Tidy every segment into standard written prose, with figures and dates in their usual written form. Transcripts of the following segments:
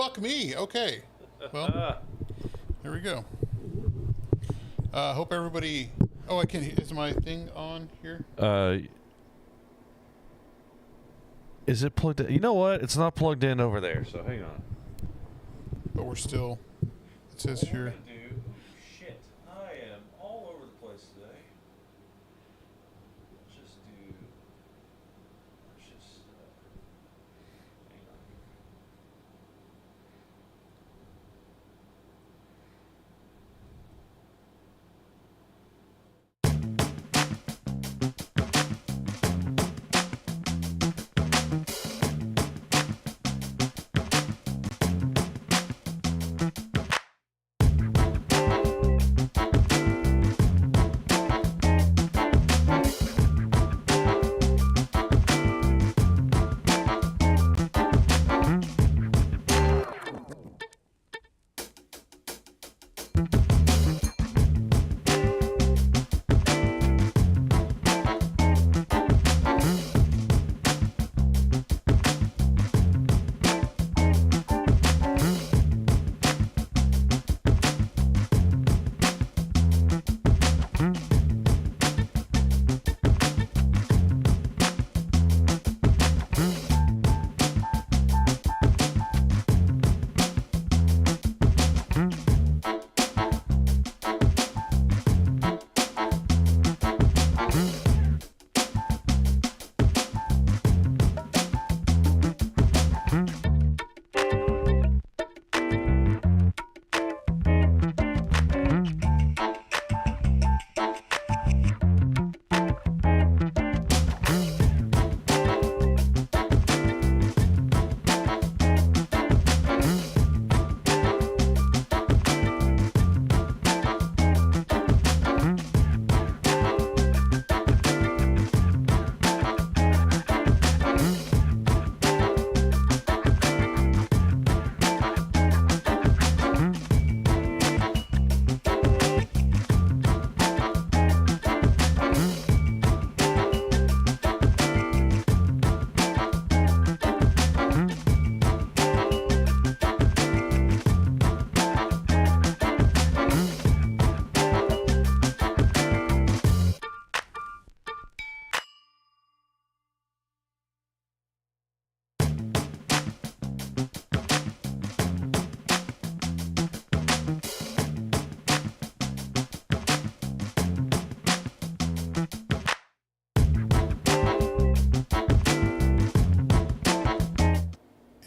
fuck me. Okay. Well, here we go. Hope everybody... Oh, I can... Is my thing on here? Is it plugged in? You know what? It's not plugged in over there, so hang on. But we're still... It says here... Shit. I am all over the place today. Let's just hang on.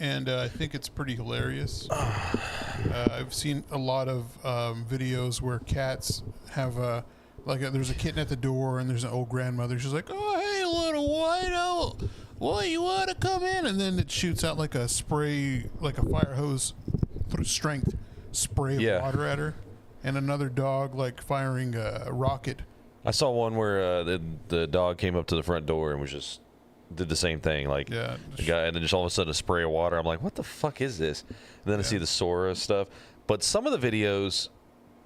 And I think it's pretty hilarious. I've seen a lot of videos where cats have there's a kitten at the door and there's an old grandmother. She's like, "Oh, hey, little whiteo, boy, you want to come in?" And then it shoots out like a spray, like a fire hose strength spray of water at her. And another dog like firing a rocket. I saw one where the dog came up to the front door and was just did the same thing, like the guy, and then just all of a sudden a spray of water. I'm like, what the fuck is this? And then I see the Sora stuff. But some of the videos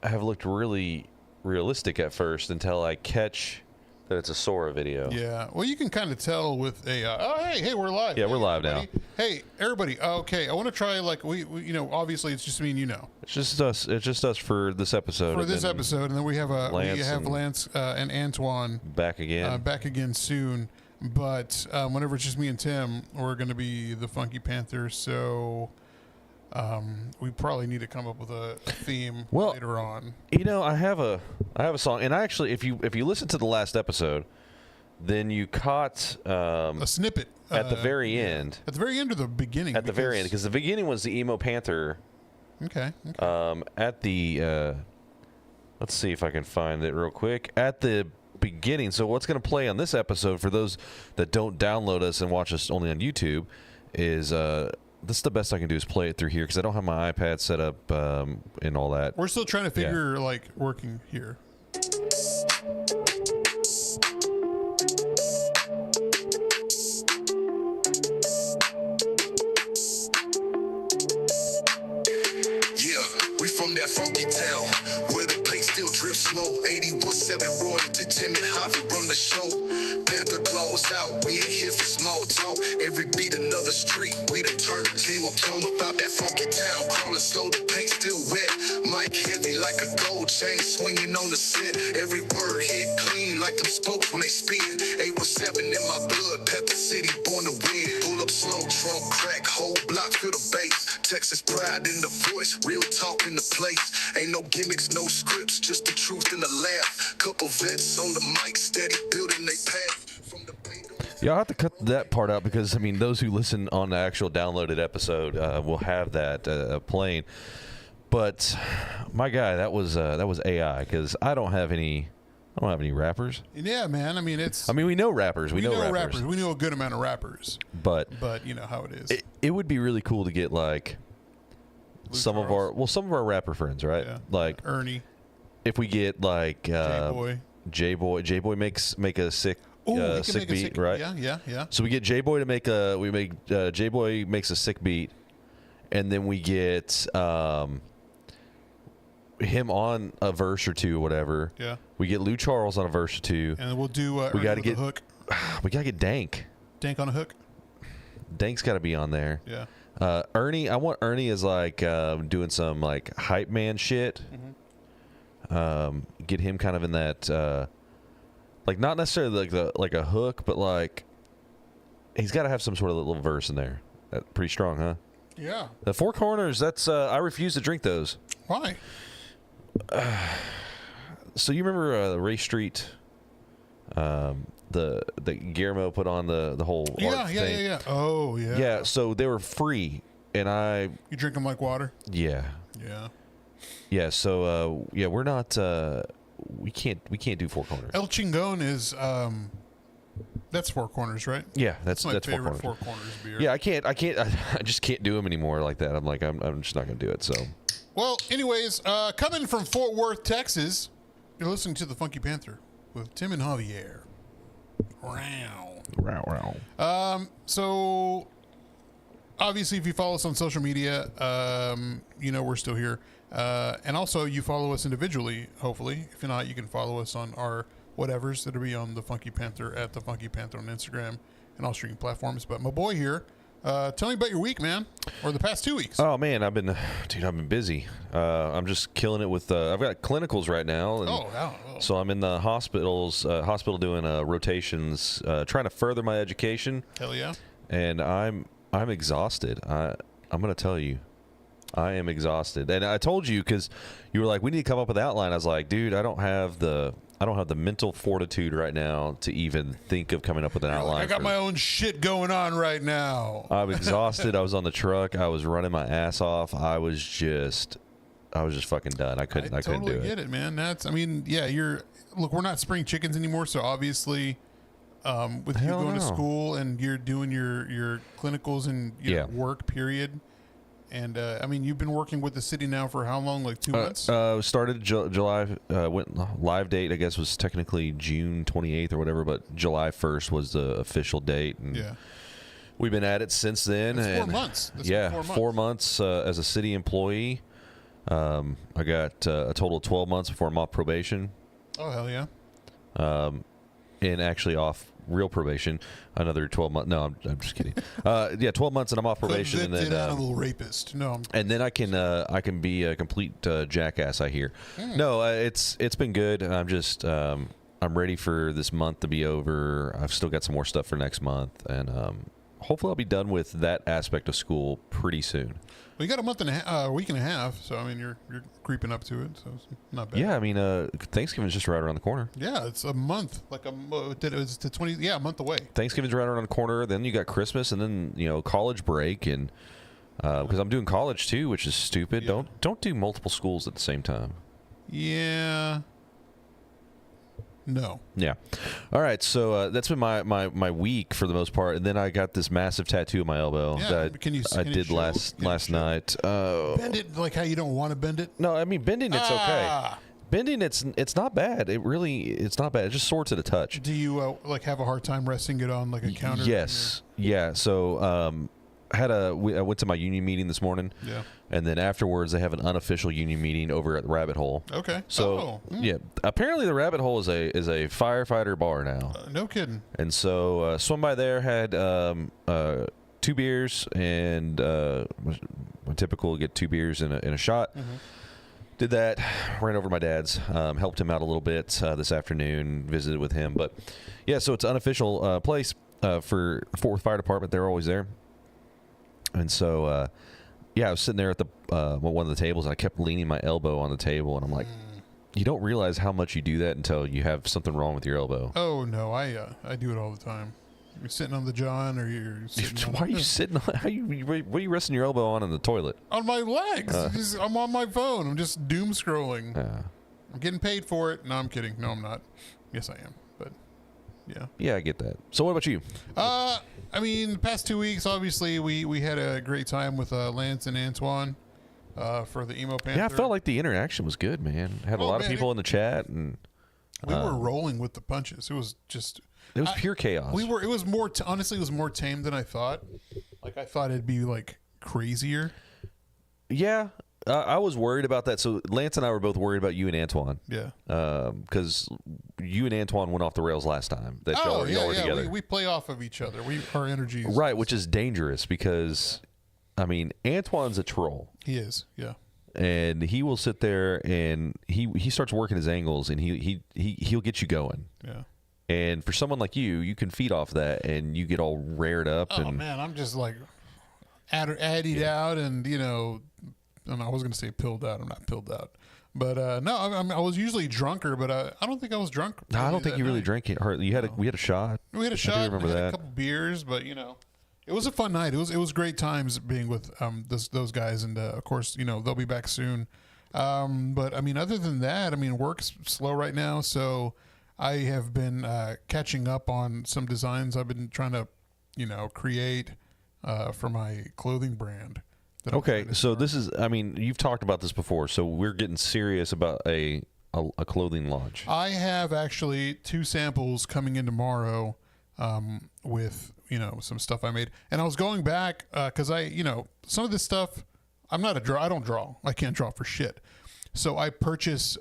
have looked really realistic at first until I catch that it's a Sora video. Yeah, well, you can kind of tell with a hey, we're live. Yeah, hey, we're live everybody. now. Hey, everybody. Okay, I want to try like we obviously it's just me and It's just us. It's just us for this episode. And then we have Lance and Antoine back again. Back again soon. But whenever it's just me and Tim, we're going to be the Funky Panther. So we probably need to come up with a theme later on. You know, I have a song, and I actually, if you listen to the last episode, then you caught a snippet at the very end. At the very end or the beginning? At the very end, because the beginning was the emo Panther. Okay. At the let's see if I can find it real quick. At the beginning. So what's going to play on this episode for those that don't download us and watch us only on YouTube is this is the best I can do is play it through here because I don't have my iPad set up and all that. We're still trying to figure like working here. Yeah, we from that funky town where the place still drip slow. 81.7 royalty, Tim and Javier run the show. Panther close out, we ain't here for small talk. Every beat another street, we done turned the game up. Tell 'em about that funky town, crawling slow, the paint still wet. Mic heavy like a gold chain, swinging on the set. Every word hit clean like them spokes when they speak. 817 in my blood, Panther City, born to win. Pull up slow, trunk crack, whole block feel the bass. Texas pride in the voice, real talk in the place. Ain't no gimmicks, no scripts, just the truth and the laugh. Couple vets on the mic, steady building they path. From the Yeah, I'll have to cut that part out because, I mean, those who listen on the actual downloaded episode will have that playing. But my guy, that was AI because I don't have any rappers. Yeah, man. I mean, we know rappers. We know rappers. We know a good amount of rappers. But you know how it is. It would be really cool to get like some of our rapper friends, right? Yeah. Like Ernie. If we get like J-Boy make a sick sick beat, right? Yeah. So we get J-Boy to make J-Boy makes a sick beat, and then we get him on a verse or two or whatever. Yeah. We get Lou Charles on a verse or two. And we'll do we got to get hook. We got to get Dank. Dank on a hook. Dank's got to be on there. Yeah. Ernie, I want Ernie as like doing some like hype man shit. Mm-hmm. Get him kind of in that like not necessarily like a hook, but like he's got to have some sort of little verse in there. That's pretty strong, huh? Yeah. The Four Corners, that's I refuse to drink those. Why? So you remember Ray Street, the Guillermo put on the whole art thing? Yeah. Oh yeah. Yeah. So they were free, and You drink them like water. Yeah. Yeah. So we're not. We can't do Four Corners. El Chingon is that's Four Corners, right? Yeah, that's my favorite Four Corners beer. Yeah, I just can't do them anymore like that. I'm just not gonna do it. So. Well, anyways, coming from Fort Worth, Texas, you're listening to the Funky Panther with Tim and Javier. Wow. So obviously, if you follow us on social media, you know we're still here. And also, you follow us individually, hopefully. If not, you can follow us on our whatevers that'll be on the Funky Panther at the Funky Panther on Instagram and all streaming platforms. But my boy here, tell me about your week, man, or the past 2 weeks. Oh man, I've been busy. I'm just killing it with. I've got clinicals right now. And so I'm in the hospital doing rotations, trying to further my education. Hell yeah. And I'm exhausted. I'm gonna tell you. I am exhausted, and I told you because you were like, "We need to come up with an outline." I was like, "Dude, I don't have the mental fortitude right now to even think of coming up with an outline." I got my own shit going on right now. I'm exhausted. I was on the truck. I was running my ass off. I was just fucking done. I couldn't do it. I totally get it, man. We're not spring chickens anymore, so obviously, with you going to school and you're doing your clinicals and your work period. And, you've been working with the city now for how long? Like 2 months? Started July, went live date, I guess, was technically June 28th or whatever, but July 1st was the official date. And we've been at it since then. That's 4 months. That's 4 months as a city employee. I got a total of 12 months before I'm off probation. Oh, hell yeah. And actually off real probation, another 12 months. No, I'm just kidding. 12 months and I'm off probation. Convicted animal rapist. No. And then I can be a complete jackass, I hear. No, it's been good. I'm just I'm ready for this month to be over. I've still got some more stuff for next month, and hopefully I'll be done with that aspect of school pretty soon. Well, you got a week and a half, so you're creeping up to it, so it's not bad. Yeah, Thanksgiving's just right around the corner. Yeah, it's a month, it's to 20. Yeah, a month away. Thanksgiving's right around the corner. Then you got Christmas, and then college break, and because I'm doing college too, which is stupid. Yeah. Don't do multiple schools at the same time. Yeah. No. Yeah. All right. So that's been my week for the most part, and then I got this massive tattoo on my elbow that I did last night. Bend it like how you don't want to bend it. No, bending it's okay. Bending it's not bad. It's not bad. It just sorts at a touch. Do you have a hard time resting it on like a counter? Yes. Yeah. So I went to my union meeting this morning. Yeah. And then afterwards, they have an unofficial union meeting over at the Rabbit Hole. Okay. So yeah, apparently the Rabbit Hole is a firefighter bar now. No kidding. And so swung by there, had 2 beers and my typical get 2 beers in a shot. Mm-hmm. Did that, ran over to my dad's, helped him out a little bit this afternoon, visited with him. But yeah, so it's an unofficial place for Fort Worth Fire Department. They're always there. And so, yeah, I was sitting there at the one of the tables, and I kept leaning my elbow on the table, and I'm like, you don't realize how much you do that until you have something wrong with your elbow. Oh, no, I do it all the time. You're sitting on the john, or you're sitting Why are you sitting on, what are you resting your elbow on in the toilet? on my legs. I'm on my phone. I'm just doom scrolling. I'm getting paid for it. No, I'm kidding. No, I'm not. Yes, I am. But yeah. Yeah, I get that. So what about you? I mean, the past 2 weeks, obviously, we had a great time with Lance and Antoine for the Emo Panther. Yeah, I felt like the interaction was good, man. Had a lot of people in the chat, and we were rolling with the punches. It was just... It was pure chaos. It was more. Honestly, it was more tame than I thought. Like I thought it'd be like crazier. Yeah, I was worried about that. So Lance and I were both worried about you and Antoine. Yeah. Because you and Antoine went off the rails last time. That y'all were together. We play off of each other. Our energies. Right, which is dangerous because, I mean, Antoine's a troll. He is. Yeah. And he will sit there and he starts working his angles and he'll get you going. Yeah. And for someone like you can feed off that, and you get all rared up. Oh man, I'm just like addied out, and and I was gonna say pilled out. I'm not pilled out, but no, I was usually drunker, but I don't think I was drunk. No, I don't think you really drank it. We had a shot. We had a shot. I do remember we had that. a couple beers, but it was a fun night. It was great times being with those guys, and of course they'll be back soon. But I mean, other than that, I mean, work's slow right now, so. I have been catching up on some designs I've been trying to, create for my clothing brand. Okay, so this is, I mean, you've talked about this before, so we're getting serious about a clothing launch. I have actually 2 samples coming in tomorrow with, some stuff I made. And I was going back because some of this stuff, I don't draw. I can't draw for shit. So I purchase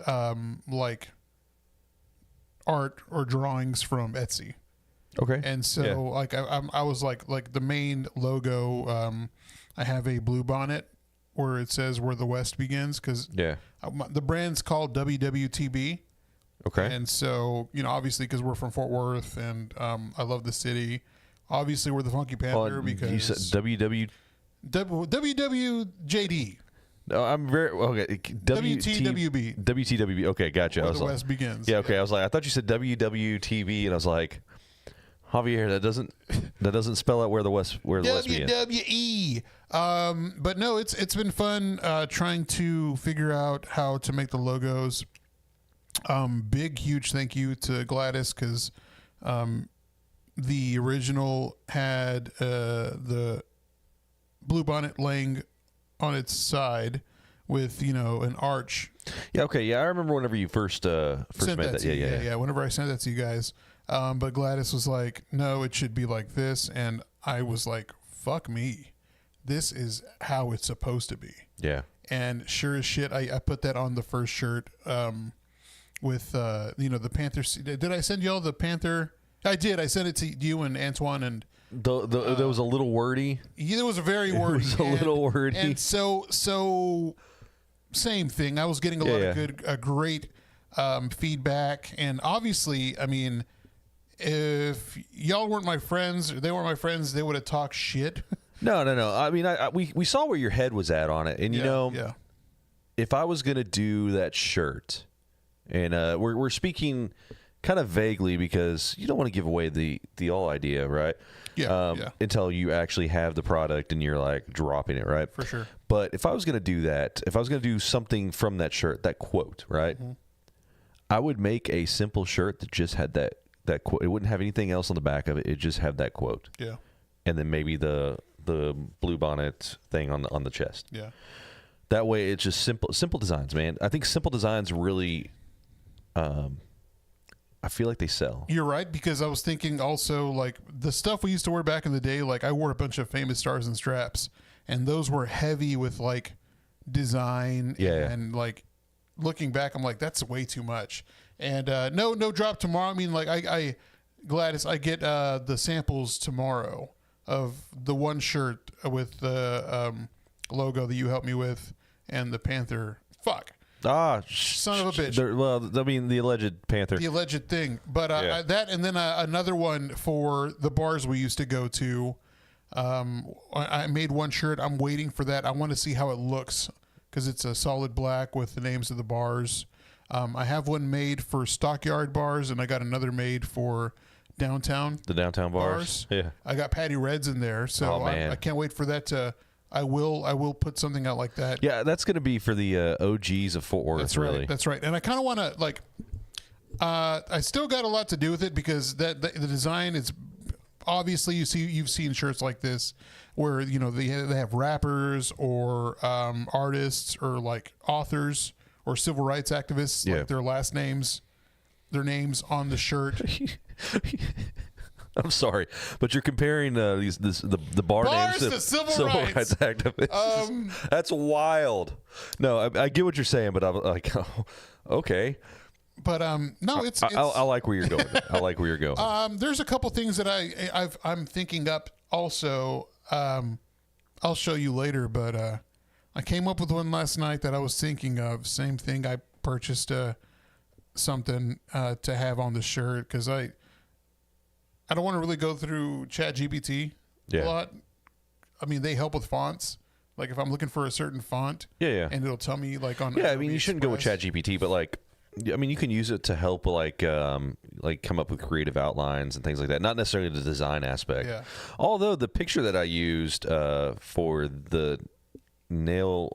like art or drawings from Etsy. Okay. And so like I was like the main logo, I have a blue bonnet where it says where the West begins, because the brand's called WWTB. Okay. And so obviously because we're from Fort Worth, and I love the city. Obviously we're the Funky Panther because you said WWJD. No, I'm very okay. WTWB. WTWB. Okay, gotcha. Where the West begins. Yeah. Okay. I was like, I thought you said WWTV, and I was like, Javier, that doesn't spell out where the West begins. WWE. But no, it's been fun trying to figure out how to make the logos. Big huge thank you to Gladys, because the original had the blue bonnet laying on its side with an arch. Yeah. Okay. Yeah, I remember whenever you first made that. Yeah. Whenever I sent that to you guys, but Gladys was like, "No, it should be like this," and I was like, "Fuck me, this is how it's supposed to be." Yeah. And sure as shit, I put that on the first shirt with the Panther. Did I send y'all the Panther? I did. I sent it to you and Antoine, and there was a little wordy. Yeah, it was very wordy. It was a little wordy. And so same thing. I was getting a lot of great feedback, and obviously, I mean, if y'all weren't my friends, or they weren't my friends, they would have talked shit. No. I mean, we saw where your head was at on it, and if I was gonna do that shirt, and we're speaking kind of vaguely because you don't want to give away the all idea, right? Yeah. Until you actually have the product and you're like dropping it, right? For sure. But if I was going to do that, if I was going to do something from that shirt, that quote, right? Mm-hmm. I would make a simple shirt that just had that quote. It wouldn't have anything else on the back of it. It just had that quote. Yeah. And then maybe the blue bonnet thing on the chest. Yeah. That way, it's just simple designs, man. I think simple designs really I feel like they sell. You're right, because I was thinking also like the stuff we used to wear back in the day. Like I wore a bunch of Famous Stars and Straps, and those were heavy with like design. And like looking back, I'm like, that's way too much. And no drop tomorrow. I mean, like I Gladys, I get the samples tomorrow of the one shirt with the logo that you helped me with and the Panther. Fuck. Son of a bitch. Well, I mean, the alleged Panther. The alleged thing. But that, and then another one for the bars we used to go to. I made one shirt. I'm waiting for that. I want to see how it looks because it's a solid black with the names of the bars. I have one made for Stockyard bars, and I got another made for downtown. The downtown bars. Yeah. I got Patty Reds in there, so I can't wait for that to. I will put something out like that. Yeah, that's going to be for the OGs of Fort Worth. That's right. Really. That's right. And I kind of want to like. I still got a lot to do with it because the design is obviously you've seen shirts like this where they have rappers or artists or like authors or civil rights activists like their names on the shirt. I'm sorry, but you're comparing the bar names to civil rights activists. That's wild. No, I get what you're saying, but I'm like, oh, okay. But no, it's I like where you're going. I like where you're going. There's a couple things that I'm thinking up. Also, I'll show you later. But I came up with one last night that I was thinking of. Same thing. I purchased something to have on the shirt because I don't want to really go through ChatGPT a lot. I mean, they help with fonts. Like if I'm looking for a certain font, and it'll tell me like on. Yeah, I mean, you shouldn't go with ChatGPT, but like, I mean, you can use it to help like come up with creative outlines and things like that. Not necessarily the design aspect. Yeah. Although the picture that I used for the the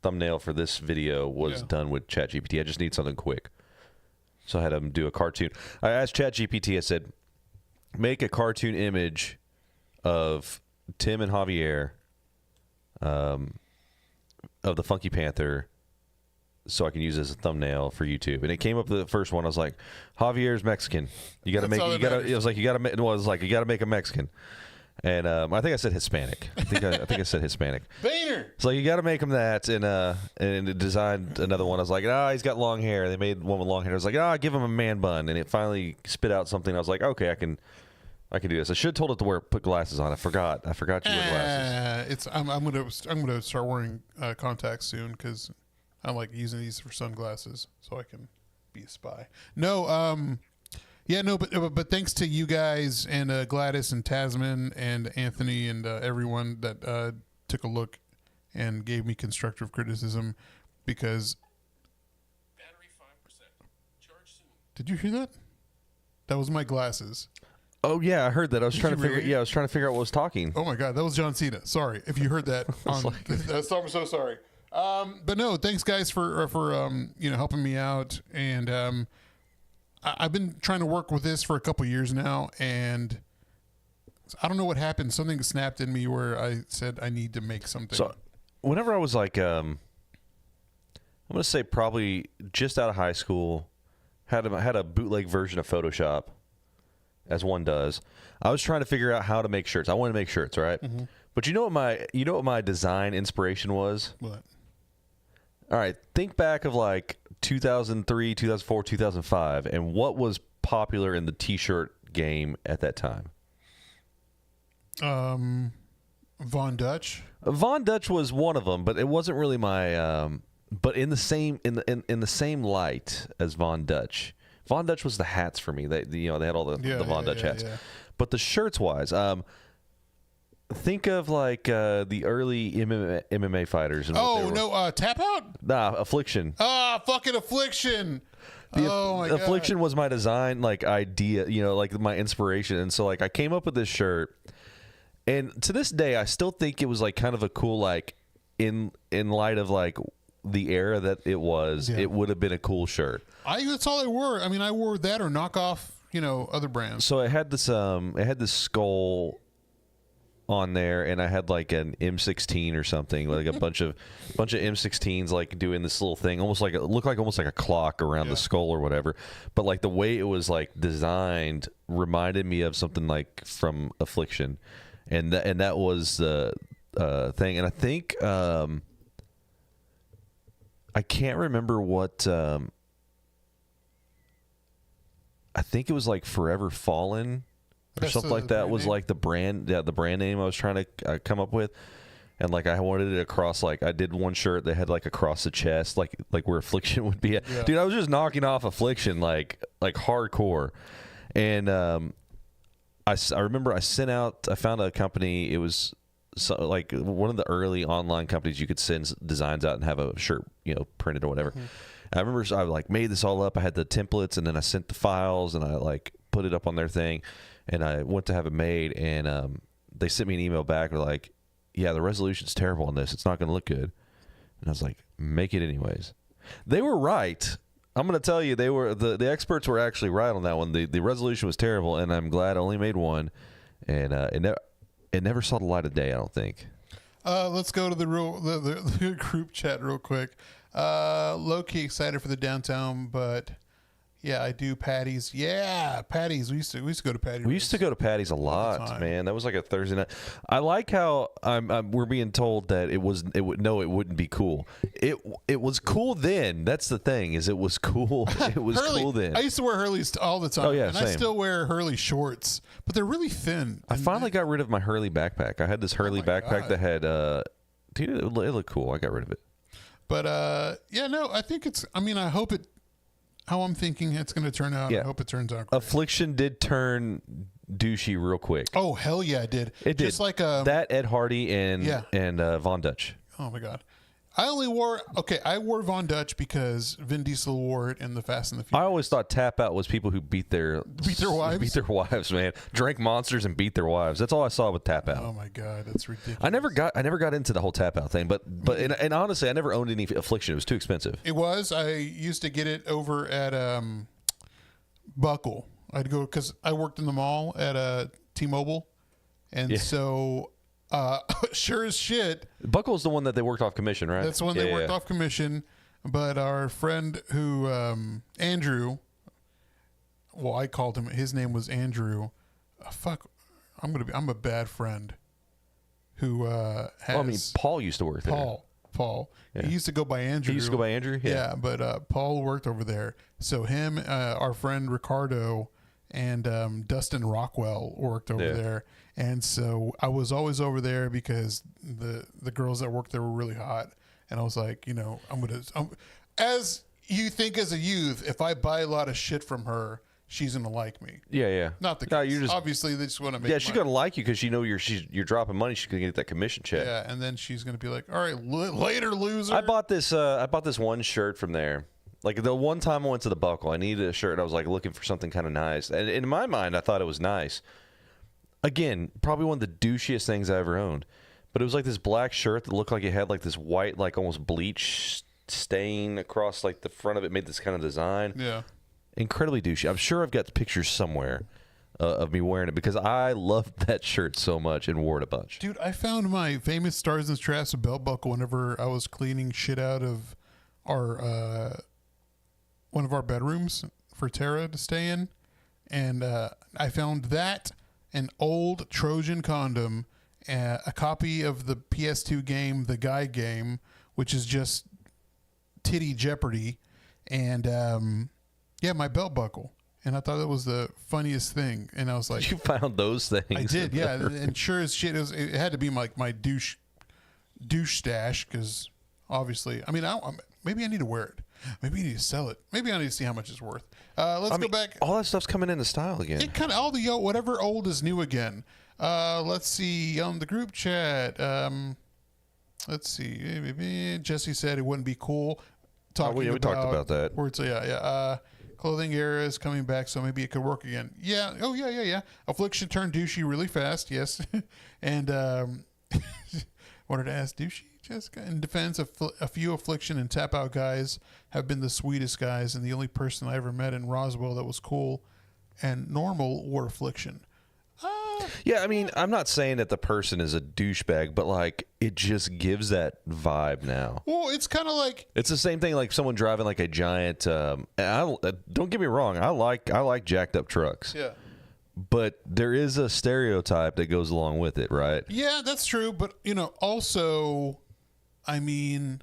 thumbnail for this video was done with ChatGPT. I just need something quick. So I had him do a cartoon. I asked ChatGPT, I said, make a cartoon image of Tim and Javier of the Funky Panther so I can use it as a thumbnail for YouTube. And it came up the first one. I was like, Javier's Mexican. You got to make a Mexican. And I think I said Hispanic. I think I said Hispanic. Boehner. So you got to make him that, and it designed another one. I was like, he's got long hair. They made one with long hair. I was like, give him a man bun, and it finally spit out something. I was like, okay, I can do this. I should have told it to put glasses on. I forgot you wear glasses. I'm gonna start wearing contacts soon because I like using these for sunglasses so I can be a spy. No, but thanks to you guys and Gladys and Tasman and Anthony and everyone that took a look and gave me constructive criticism because battery 5%. Charge soon. Did you hear that? That was my glasses. Oh yeah, I heard that. I was trying to figure. Yeah, I was trying to figure out what was talking. Oh my God, that was John Cena. Sorry if you heard that. I'm so sorry. But no, thanks guys for helping me out, and I've been trying to work with this for a couple years now, and I don't know what happened. Something snapped in me where I said I need to make something. So, whenever I was like, I'm gonna say probably just out of high school, had a bootleg version of Photoshop, as one does. I was trying to figure out how to make shirts. I wanted to make shirts, right? Mm-hmm. But you know what my design inspiration was? What? All right, think back of like 2003, 2004, 2005, and what was popular in the T-shirt game at that time? Von Dutch. Von Dutch was one of them, but it wasn't really my. But in the same light as Von Dutch. Von Dutch was the hats for me. They had all the Von Dutch hats. Yeah. But the shirts wise, think of like the early MMA fighters. And Tap Out? Nah, Affliction. Fucking Affliction. My God. Affliction was my design like idea, like my inspiration. And so like I came up with this shirt, and to this day I still think it was like kind of a cool, like in light of like the era that it was, it would have been a cool shirt. That's all I wore. I mean, I wore that or knock off, other brands. So it had this skull on there, and I had like an M16 or something, like a bunch of M16s, like doing this little thing, almost like it looked like almost like a clock around the skull or whatever. But like the way it was like designed reminded me of something like from Affliction, and that was the thing. And I think I can't remember what. I think it was like Forever Fallen or something like that was like the brand name I was trying to come up with. And like I wanted it across, like I did one shirt that had like across the chest, like where Affliction would be at. Yeah. Dude, I was just knocking off Affliction like hardcore. And I remember I found a company. It was like one of the early online companies you could send designs out and have a shirt, printed or whatever. Mm-hmm. I remember I like made this all up. I had the templates, and then I sent the files, and I like put it up on their thing, and I went to have it made, and they sent me an email back. They're like, "Yeah, the resolution's terrible on this. It's not going to look good." And I was like, "Make it anyways." They were right. I'm going to tell you, they were the experts were actually right on that one. The resolution was terrible, and I'm glad I only made one, and it never saw the light of day, I don't think. Let's go to the group chat real quick. Low-key excited for the downtown, but yeah, I do Patty's. Yeah, Patty's. We used to go to Patty's. We used to go to Patty's a lot, man. That was like a Thursday night. I like how we're being told that it wouldn't be cool. It was cool then. That's the thing, is it was cool. It was cool then. I used to wear Hurley's all the time. Oh yeah, and same. I still wear Hurley shorts, but they're really thin. I finally got rid of my Hurley backpack. I had this Hurley backpack that had dude, it looked cool. I got rid of it. But I think it's. I mean, I hope it. How I'm thinking it's going to turn out. Yeah. I hope it turns out great. Affliction did turn douchey real quick. Oh hell yeah, it did. It did. Just like that Ed Hardy and Von Dutch. Oh my god. I wore Von Dutch because Vin Diesel wore it in the Fast and the Furious. I always thought tap out was people who beat their wives. Beat their wives, man. Drank monsters and beat their wives. That's all I saw with tap out. Oh my god, that's ridiculous. I never got into the whole tap out thing, but and honestly, I never owned any Affliction. It was too expensive. It was. I used to get it over at Buckle. I'd go because I worked in the mall at T-Mobile, and so. Sure as shit. Buckle's the one that they worked off commission, right? That's the one they worked off commission. But our friend who, Andrew, well, I called him. His name was Andrew. I'm a bad friend. Who has? Well, I mean, Paul used to work there. Paul. Yeah. He used to go by Andrew. He used to go by Andrew. Yeah, but Paul worked over there. So him, our friend Ricardo, and Dustin Rockwell worked over there. And so I was always over there because the girls that worked there were really hot. And I was like, as you think as a youth, if I buy a lot of shit from her, she's going to like me. Yeah. Not the case. Obviously, they just want to make money. She's going to like you because you're dropping money. She's going to get that commission check. Yeah, and then she's going to be like, all right, later, loser. I bought this one shirt from there. Like the one time I went to the Buckle, I needed a shirt. And I was like looking for something kind of nice. And in my mind, I thought it was nice. Again, probably one of the douchiest things I ever owned. But it was like this black shirt that looked like it had like this white, like almost bleach stain across like the front of it, made this kind of design. Yeah. Incredibly douchey. I'm sure I've got pictures somewhere of me wearing it because I loved that shirt so much and wore it a bunch. Dude, I found my famous Stars and Straps belt buckle whenever I was cleaning shit out of our one of our bedrooms for Tara to stay in. And I found that, an old Trojan condom, a copy of the PS2 game, The Guy Game, which is just titty Jeopardy, and my belt buckle. And I thought that was the funniest thing. And I was like, you found those things? I did, yeah. And sure as shit, it had to be like my douche stash because obviously, I mean, maybe I need to wear it. Maybe you need to sell it. Maybe I need to see how much it's worth. Let's go back. All that stuff's coming into style again. It kind of whatever old is new again. Let's see on the group chat. Let's see. Jesse said it wouldn't be cool. We talked about that. Words, clothing era is coming back, so maybe it could work again. Yeah. Oh yeah. Affliction turned douchey really fast. Yes. And wanted to ask douchey. Jessica, in defense, a few Affliction and Tap Out guys have been the sweetest guys, and the only person I ever met in Roswell that was cool and normal were Affliction. Yeah, I mean, I'm not saying that the person is a douchebag, but like it just gives that vibe now. Well, it's kind of like it's the same thing like someone driving like a giant. And don't get me wrong, I like jacked up trucks. Yeah. But there is a stereotype that goes along with it, right? Yeah, that's true. But also, I mean,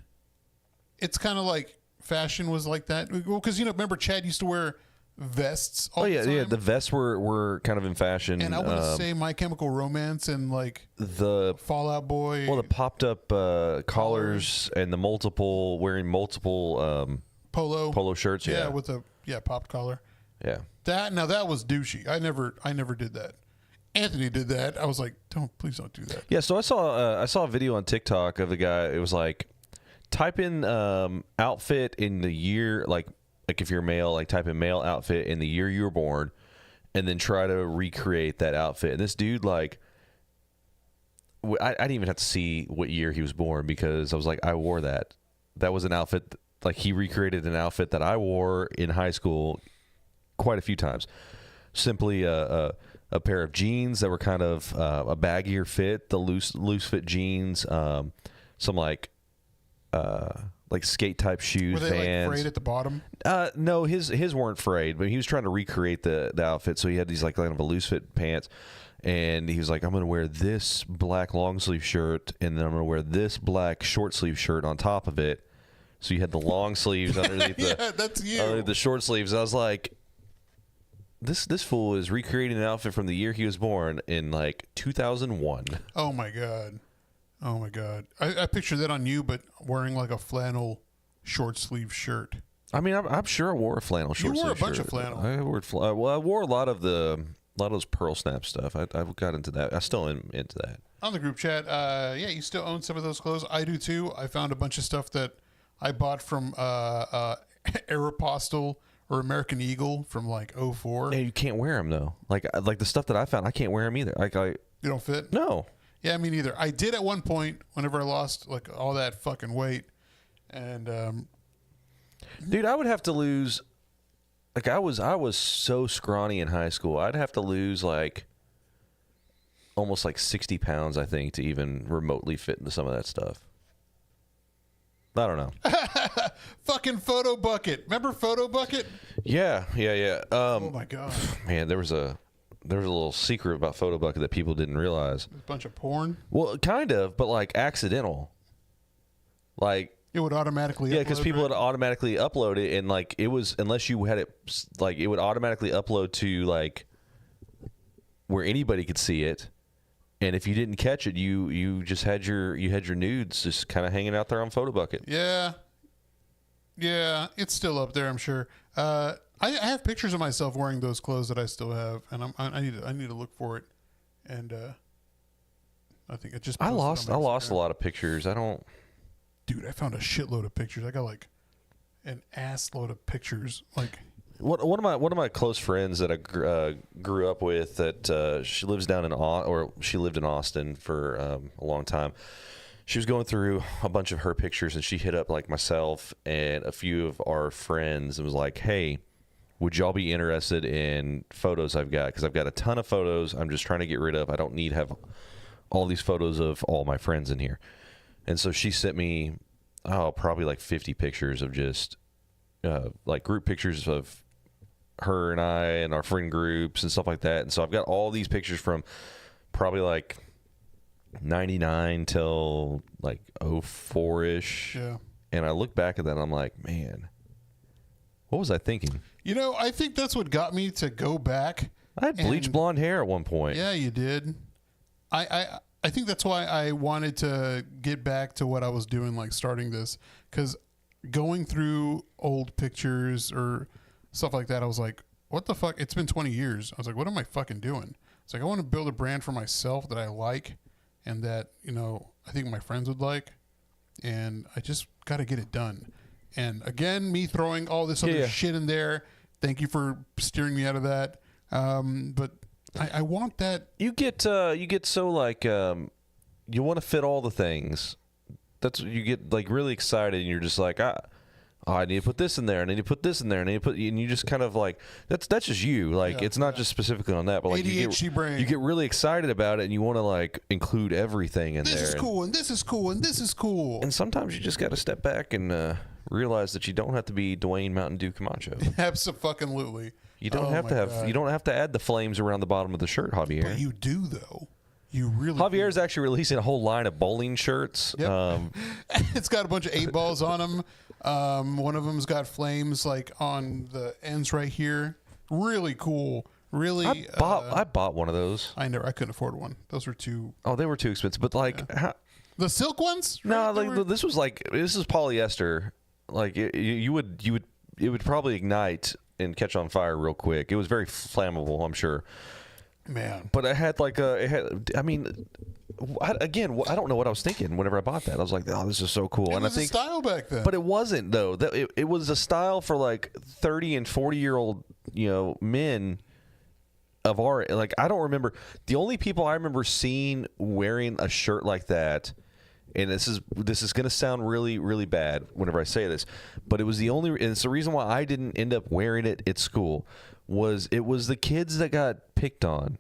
it's kind of like fashion was like that. Well, because remember Chad used to wear vests all the time? Yeah, the vests were kind of in fashion. And I want to say My Chemical Romance and like the Fall Out Boy. Well, the popped up collars and the wearing multiple polo shirts. Yeah, with a popped collar. Yeah. That was douchey. I never did that. Anthony did that. I was like, please don't do that. Yeah, so I saw a video on TikTok of the guy. It was like, type in outfit in the year, like if you're male, like type in male outfit in the year you were born, and then try to recreate that outfit. And this dude, like, I didn't even have to see what year he was born because I was like, I wore that. That was an outfit. Like he recreated an outfit that I wore in high school quite a few times. Simply a pair of jeans that were kind of a baggier fit, the loose fit jeans, some like skate type shoes. Were they Vans. like frayed at the bottom? No, his weren't frayed, but he was trying to recreate the outfit. So he had these like kind of a loose fit pants, and he was like, I'm going to wear this black long sleeve shirt, and then I'm going to wear this black short sleeve shirt on top of it. So you had the long sleeves underneath that's you. underneath the short sleeves. I was like, this fool is recreating an outfit from the year he was born in like 2001. Oh my god. I picture that on you, but wearing like a flannel short sleeve shirt. I mean, I'm sure I wore a flannel short sleeve shirt. You wore a bunch of flannel. I wore a lot of those pearl snap stuff. I got into that. I still am into that. On the group chat, you still own some of those clothes. I do too. I found a bunch of stuff that I bought from Aeropostale or American Eagle from like 04. Yeah, you can't wear them though. Like the stuff that I found, I can't wear them either. You don't fit? No. Yeah, me neither. I did at one point whenever I lost like all that fucking weight, and dude, I would have to lose. Like I was so scrawny in high school. I'd have to lose like almost like 60 pounds, I think, to even remotely fit into some of that stuff. I don't know. Fucking Photo Bucket. Remember Photo Bucket? Yeah. Oh my god, man, there was a little secret about Photo Bucket that people didn't realize. A bunch of porn. Well, kind of, but like accidental. Like it would automatically. Yeah, because people would automatically upload it, and like it was unless you had it, like it would automatically upload to like where anybody could see it. And if you didn't catch it, you just had your nudes just kind of hanging out there on Photo Bucket. Yeah, it's still up there, I'm sure. I have pictures of myself wearing those clothes that I still have, and I need to look for it. And I think it just. I lost a lot of pictures. Dude, I found a shitload of pictures. I got like an ass load of pictures. Like one of my close friends that I grew up with that she lives down in she lived in Austin for a long time. She was going through a bunch of her pictures, and she hit up like myself and a few of our friends and was like, "Hey, would y'all be interested in photos I've got? Because I've got a ton of photos. I'm just trying to get rid of. I don't need to have all these photos of all my friends in here." And so she sent me, probably like 50 pictures of just like group pictures of her and I and our friend groups and stuff like that. And so I've got all these pictures from probably like 99 till like 04-ish. Yeah. And I look back at that and I'm like, man, what was I thinking? I think that's what got me to go back. I had bleached blonde hair at one point. Yeah, you did. I think that's why I wanted to get back to what I was doing, like starting this, because going through old pictures or stuff like that, I was like, what the fuck? It's been 20 years. I was like, what am I fucking doing? It's like, I want to build a brand for myself that I like and that, I think my friends would like. And I just got to get it done. And again, me throwing all this other shit in there. Thank you for steering me out of that. But I want that. You get so like, you want to fit all the things. That's what you get like really excited and you're just like, oh, I need to put this in there, and I need to put this in there, and I need to put, and you just kind of like, that's just you. Like, it's not just specifically on that, but like ADHD you get really excited about it, and you want to like include everything in there. This is cool, and this is cool, and this is cool. And sometimes you just got to step back and realize that you don't have to be Dwayne Mountain Dew Camacho. Absolutely. You don't have to have. God. You don't have to add the flames around the bottom of the shirt, Javier. But you do, though. You really. Javier's actually releasing a whole line of bowling shirts. Yep. It's got a bunch of 8-balls on them. One of them's got flames like on the ends right here. Really cool. Really. I bought one of those. I couldn't afford one. Those were too. Oh, they were too expensive. But like, the silk ones? No, like this was polyester. Like it would probably ignite and catch on fire real quick. It was very flammable, I'm sure. Man. But I had like I don't know what I was thinking whenever I bought that. I was like, oh, this is so cool. It was a style back then. But it wasn't, though. It was a style for like 30 and 40-year-old, men of our, like, I don't remember. The only people I remember seeing wearing a shirt like that, and this is going to sound really, really bad whenever I say this, but and it's the reason why I didn't end up wearing it at school, was the kids that got picked on.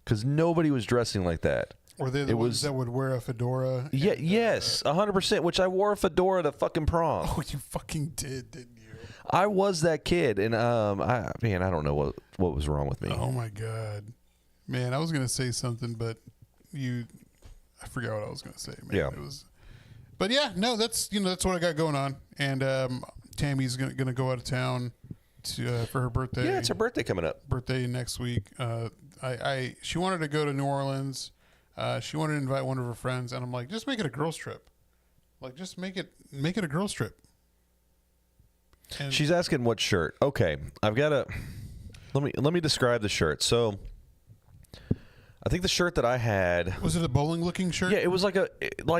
Because nobody was dressing like that. Or they're the ones that would wear a fedora. Yeah, yes, 100%, which I wore a fedora to fucking prom. Oh, you fucking did, didn't you? I was that kid, and I don't know what was wrong with me. Oh, my God. Man, I was going to say something, but I forgot what I was going to say, man. Yeah. But yeah, no, that's what I got going on. And Tammy's going to go out of town for her birthday. Yeah, it's her birthday coming up. Birthday next week. She wanted to go to New Orleans. She wanted to invite one of her friends, and I'm like, just make it a girls' trip. Like, just make it a girls' trip. And she's asking what shirt. Okay, I've got a. Let me describe the shirt. So, I think the shirt that I had, was it a bowling-looking shirt? Yeah, it was like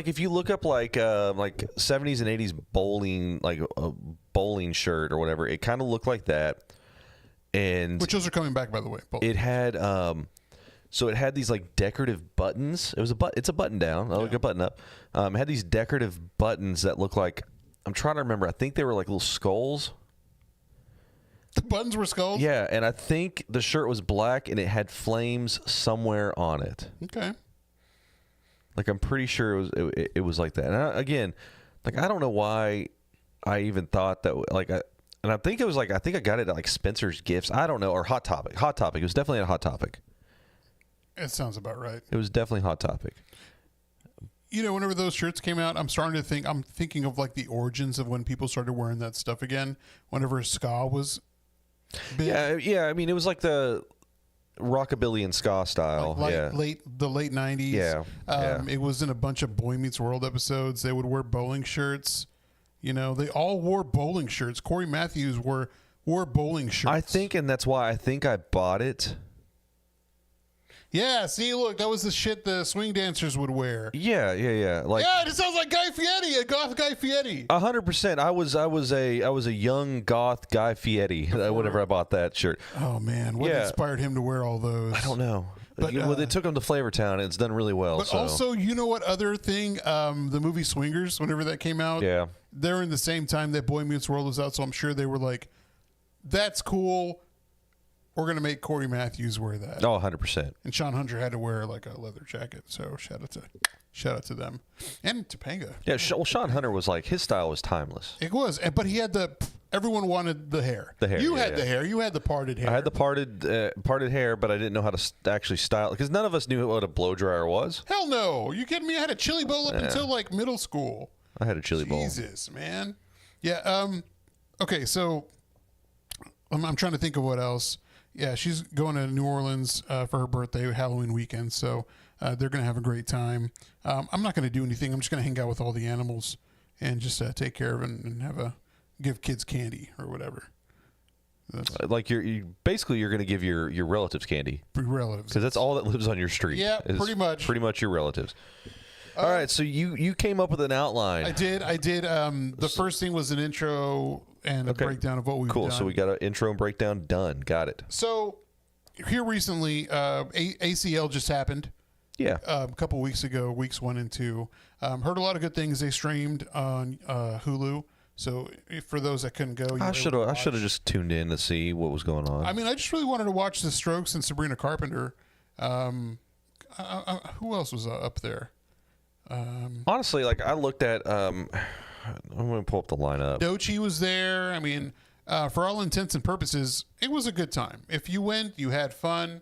if you look up like 70s and 80s bowling, like a bowling shirt or whatever, it kind of looked like that. And which those are coming back, by the way. Both. It had so it had these like decorative buttons. It's a button down, like a button up. It had these decorative buttons that look like, I'm trying to remember. I think they were like little skulls. The buttons were skulls? Yeah, and I think the shirt was black and it had flames somewhere on it. Okay. Like, I'm pretty sure it was like that. And again, like, I don't know why I even thought that, like, and I think I got it at like Spencer's Gifts. I don't know, or Hot Topic. Hot Topic. It was definitely a Hot Topic. It sounds about right. It was definitely Hot Topic. Whenever those shirts came out, I'm thinking of like the origins of when people started wearing that stuff again. Whenever ska was big. Yeah. I mean, it was like the rockabilly and ska style. The late 90s. Yeah. It was in a bunch of Boy Meets World episodes. They would wear bowling shirts. They all wore bowling shirts. Corey Matthews wore bowling shirts. I think, and that's why I think I bought it. Yeah, see, look, that was the shit the swing dancers would wear. Yeah. Like, yeah, it sounds like Guy Fieri, a goth Guy Fieri. 100%. I was a young goth Guy Fieri whenever I bought that shirt. Oh man, what inspired him to wear all those? I don't know. But they took him to Flavortown, and it's done really well. But also, you know what other thing? The movie Swingers, whenever that came out, they're in the same time that Boy Meets World was out, so I'm sure they were like, "That's cool. We're gonna make Corey Matthews wear that." Oh, 100%. And Sean Hunter had to wear like a leather jacket, so shout out to them and Topanga. Yeah, Sean Hunter was like, his style was timeless. It was, but he had everyone wanted the hair. The hair. You had the hair. You had the parted hair. I had the parted hair, but I didn't know how to actually style it because none of us knew what a blow dryer was. Hell no! You kidding me? I had a chili bowl up until like middle school. I had a chili bowl. Jesus, man. Yeah. Okay, so I'm trying to think of what else. Yeah, she's going to New Orleans for her birthday, Halloween weekend, so they're going to have a great time. I'm not going to do anything. I'm just going to hang out with all the animals and just take care of it and give kids candy or whatever. Like you're going to give your relatives candy. Relatives. Because that's all that lives on your street. Yeah, pretty much. Pretty much your relatives. All right, so you came up with an outline. I did. The first thing was an intro and a breakdown of what we've done. Cool, so we got an intro and breakdown done. Got it. So here recently, ACL just happened. Yeah. A couple weeks ago, weeks 1 and 2. Heard a lot of good things. They streamed on Hulu. So for those that couldn't go, I should have just tuned in to see what was going on. I mean, I just really wanted to watch The Strokes and Sabrina Carpenter. Who else was up there? Honestly, like I looked at, I'm going to pull up the lineup. Doechii was there. I mean, for all intents and purposes, it was a good time. If you went, you had fun.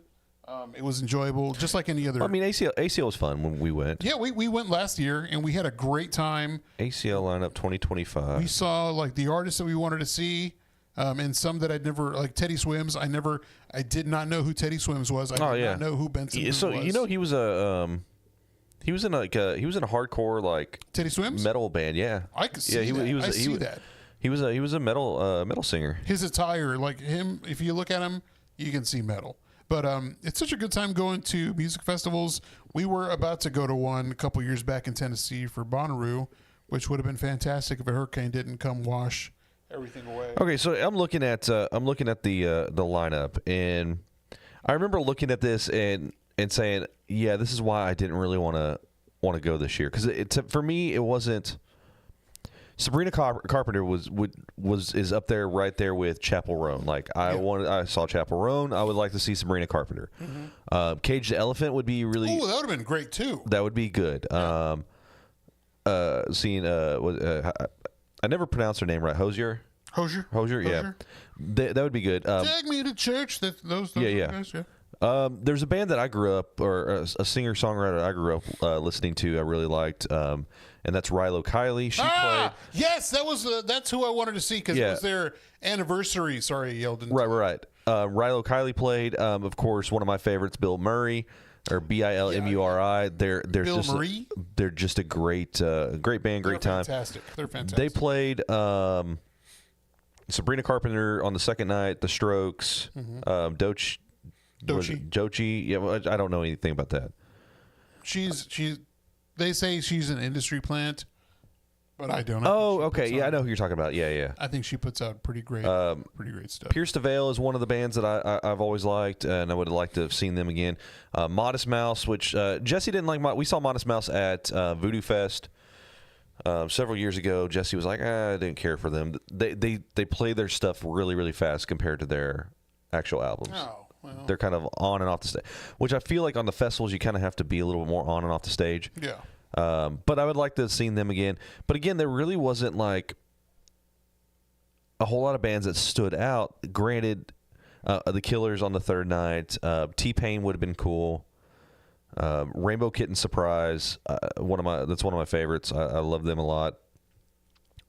It was enjoyable, just like any other. I mean, ACL was fun when we went. Yeah, we went last year, and we had a great time. ACL lineup 2025. We saw like the artists that we wanted to see, and some that I'd never, like Teddy Swims. I did not know who Teddy Swims was. I did not know who Benson was. So you know he was he was in a hardcore like Teddy Swims metal band. Yeah, I could see that. I see that. He was a metal singer. His attire, like him, if you look at him, you can see metal. But it's such a good time going to music festivals. We were about to go to one a couple years back in Tennessee for Bonnaroo, which would have been fantastic if a hurricane didn't come wash everything away. Okay, so I'm looking at the lineup, and I remember looking at this and saying, yeah, this is why I didn't really want to go this year, because for me it wasn't. Sabrina Carpenter is up there, right there with Chapel Roan. Like I saw Chapel Roan. I would like to see Sabrina Carpenter. Mm-hmm. Cage the Elephant would be really. Oh, that would have been great too. That would be good. Yeah. Seeing I never pronounced her name right. Hosier. Yeah. That would be good. Take me to church. Those guys, yeah. There's a band that I grew up, or a singer songwriter I grew up listening to. I really liked. And that's Rilo Kiley. She played. Yes, that's who I wanted to see because it was their anniversary. Sorry, I yelled. Right. Rilo Kiley played. Of course, one of my favorites, Bill Murray, or Bilmuri. They're just a great band, great time. Fantastic. They're fantastic. They played Sabrina Carpenter on the second night. The Strokes, Doechii. Yeah, well, I don't know anything about that. She's. They say she's an industry plant, but I don't. Oh, okay. Yeah, I know who you're talking about. Yeah. I think she puts out pretty great stuff. Pierce the Veil is one of the bands that I've always liked, and I would have liked to have seen them again. Modest Mouse, which Jesse didn't like. We saw Modest Mouse at Voodoo Fest several years ago. Jesse was like, I didn't care for them. They play their stuff really, really fast compared to their actual albums. Oh. Well. They're kind of on and off the stage, which I feel like on the festivals you kind of have to be a little bit more on and off the stage. Yeah. But I would like to have seen them again. But again, there really wasn't like a whole lot of bands that stood out. Granted, the Killers on the third night. T-Pain would have been cool. Rainbow Kitten Surprise, that's one of my favorites. I love them a lot.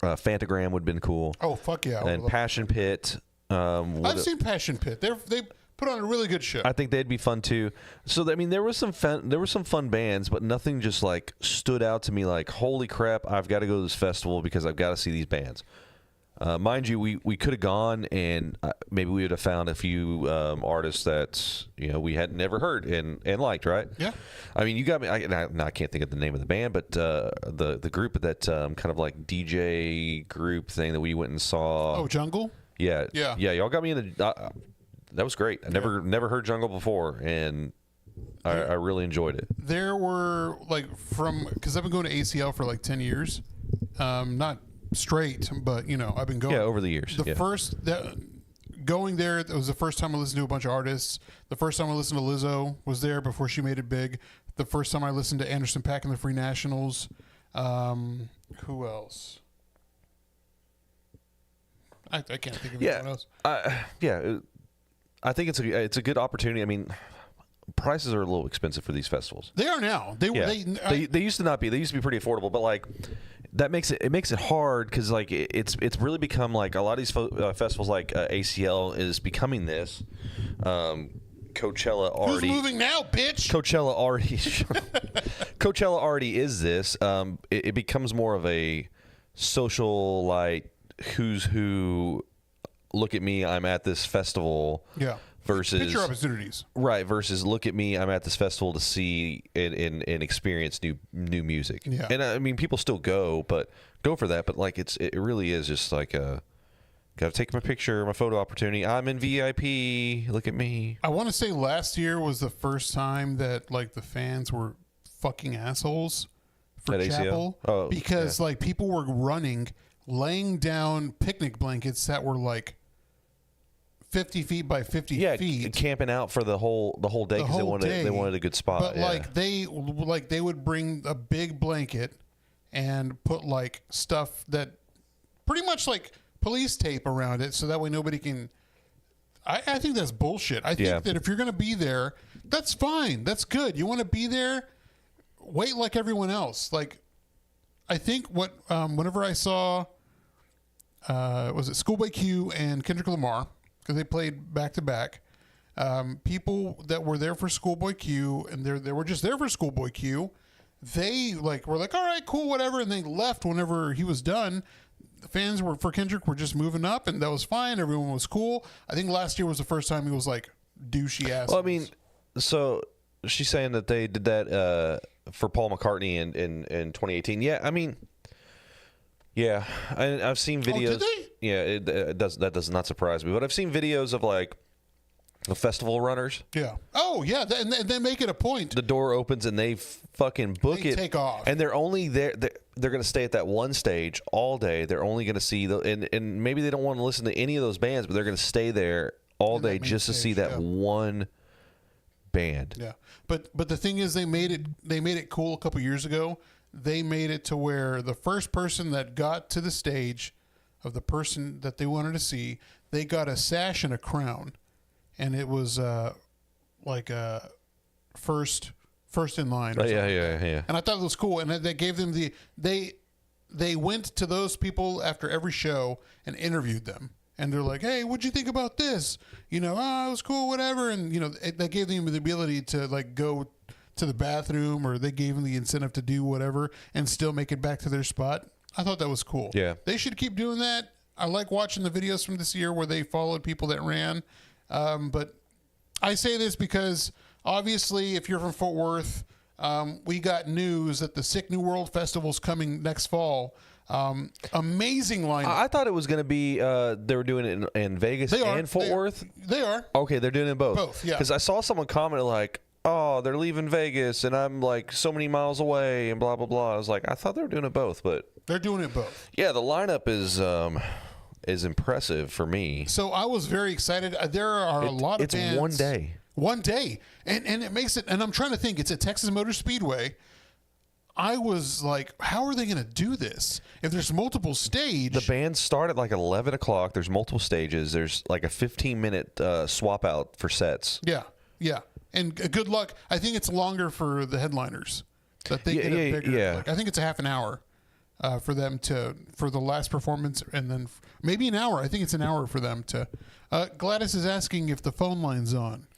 Phantogram would have been cool. Oh fuck yeah! And Passion Pit. I've seen Passion Pit. They put on a really good show. I think they'd be fun too. So I mean, there were some fun bands, but nothing just like stood out to me like, holy crap, I've got to go to this festival because I've got to see these bands. Mind you, we could have gone and maybe we would have found a few artists that we had never heard and liked, right? Yeah. I mean, you got me. I can't think of the name of the band, but the group that kind of like DJ group thing that we went and saw. Oh, Jungle. Yeah. Y'all got me in the. That was great. I never heard Jungle before, and I really enjoyed it. There were because I've been going to ACL for like 10 years, not straight, but I've been going. Yeah, over the years. Going there, it was the first time I listened to a bunch of artists. The first time I listened to Lizzo was there before she made it big. The first time I listened to Anderson .Paak and the Free Nationals. Who else? I can't think of anyone else. I think it's a good opportunity. I mean, prices are a little expensive for these festivals. They are now. They used to not be. They used to be pretty affordable, but like that makes it hard because like it's really become like a lot of these festivals like ACL is becoming this. Coachella already. Who's moving now, bitch? Coachella already is this. It becomes more of a social like who's who. Look at me, I'm at this festival. Yeah. Versus picture opportunities. Right. Versus look at me, I'm at this festival to see and experience new music. Yeah. And I mean, people still go for that. But like it really is just like got to take my picture, my photo opportunity. I'm in VIP. Look at me. I want to say last year was the first time that like the fans were fucking assholes for at Chapel ACL? because like people were running laying down picnic blankets that were like 50 feet by 50 feet, camping out for the whole day because they wanted a good spot. But they would bring a big blanket and put like stuff that pretty much like police tape around it, so that way nobody can. I think that's bullshit. I think that if you're going to be there, that's fine. That's good. You want to be there, wait like everyone else. Like, I think whenever I saw, was it Schoolboy Q and Kendrick Lamar, because they played back to back, people that were there for Schoolboy Q and they were just there for Schoolboy Q, they were like, all right, cool, whatever, and they left whenever he was done. The fans for Kendrick were just moving up, and that was fine. Everyone was cool. I think last year was the first time he was like douchey ass. Well, I mean, so she's saying that they did that for Paul McCartney in 2018. Yeah, I mean, yeah, I've seen videos. Oh, did they? Yeah, that does not surprise me. But I've seen videos of like the festival runners. Yeah. Oh, yeah. And they make it a point. The door opens and they fucking book it. Take off. And they're only there. They're going to stay at that one stage all day. They're only going to see and maybe they don't want to listen to any of those bands, but they're going to stay there all day just to see that one band. Yeah. But the thing is, they made it cool a couple years ago. They made it to where the first person that got to the stage of the person that they wanted to see, they got a sash and a crown. And it was like a first in line. Or yeah. And I thought it was cool. And they gave them they went to those people after every show and interviewed them. And they're like, hey, what'd you think about this? You know, it was cool, whatever. And, you know, they gave them the ability to like go to the bathroom, or they gave them the incentive to do whatever and still make it back to their spot. I thought that was cool. Yeah. They should keep doing that. I like watching the videos from this year where they followed people that ran. But I say this because obviously if you're from Fort Worth, we got news that the Sick New World Festival's coming next fall. Amazing lineup. I thought it was going to be they were doing it in Vegas and Fort Worth. They are. Okay, they're doing it both. Both, yeah. Because I saw someone comment like, oh, they're leaving Vegas and I'm like so many miles away and blah, blah, blah. I was like, I thought they were doing it both, but they're doing it both. Yeah, the lineup is impressive for me. So I was very excited. There are a lot of bands. It's one day. And it makes it, and I'm trying to think, it's at Texas Motor Speedway. I was like, how are they going to do this? If there's multiple stages. The bands start at like 11 o'clock. There's multiple stages. There's like a 15-minute swap out for sets. Yeah. And good luck. I think it's longer for the headliners. That they get a bigger. Yeah. Like, I think it's a half an hour. For them for the last performance, and then maybe an hour. I think it's an hour for them to. Gladys is asking if the phone line's on.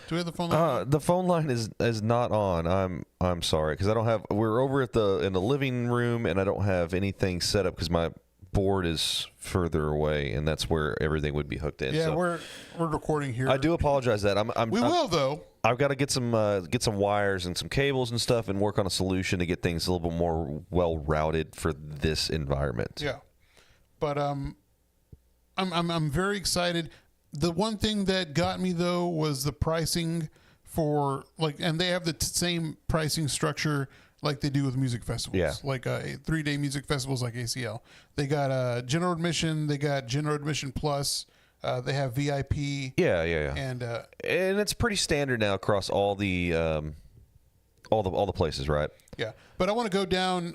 Do we have the phone line? The phone line is not on. I'm sorry because I don't have. We're over in the living room, and I don't have anything set up because my board is further away, and that's where everything would be hooked in. Yeah, so we're recording here. I do apologize that we will though. I've got to get some wires and some cables and stuff and work on a solution to get things a little bit more well routed for this environment. Yeah, but I'm very excited. The one thing that got me though was the pricing for and they have the same pricing structure like they do with music festivals. Yeah. Like 3-day music festivals like ACL. They got general admission. They got general admission plus. They have VIP. Yeah. And it's pretty standard now across all the places, right? Yeah. But I want to go down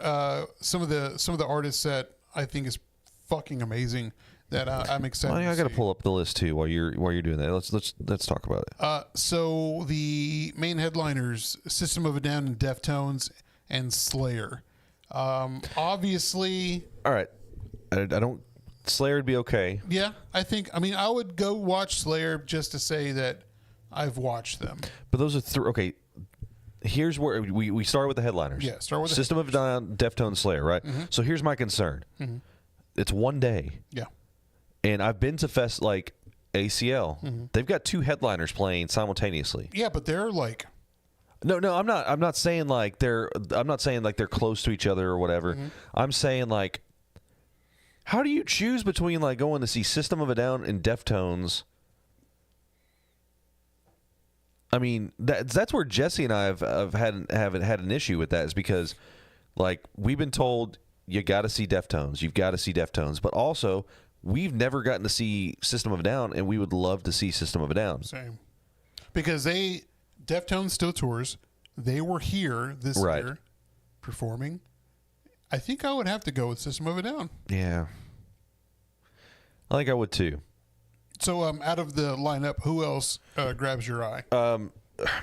some of the artists that I think is fucking amazing that I'm excited. I got to pull up the list too while you're doing that. Let's talk about it. So the main headliners: System of a Down and Deftones and Slayer. Obviously. All right. I don't. Slayer would be okay. Yeah, I would go watch Slayer just to say that I've watched them. But those are three. Okay, here's where we start with the headliners. Yeah, start with System of a Down, Deftones, Slayer, right? Mm-hmm. So here's my concern. Mm-hmm. It's one day. Yeah. And I've been to fest like ACL. Mm-hmm. They've got two headliners playing simultaneously. Yeah, but they're like. No, I'm not saying like they're close to each other or whatever. Mm-hmm. I'm saying like. How do you choose between like going to see System of a Down and Deftones? I mean, that's where Jesse and I have had an issue with that is because, like, we've been told you got to see Deftones. You've got to see Deftones. But also, we've never gotten to see System of a Down, and we would love to see System of a Down. Same. Because Deftones still tours. They were here this year performing. I think I would have to go with System of a Down. Yeah. I think I would too. So out of the lineup, who else grabs your eye?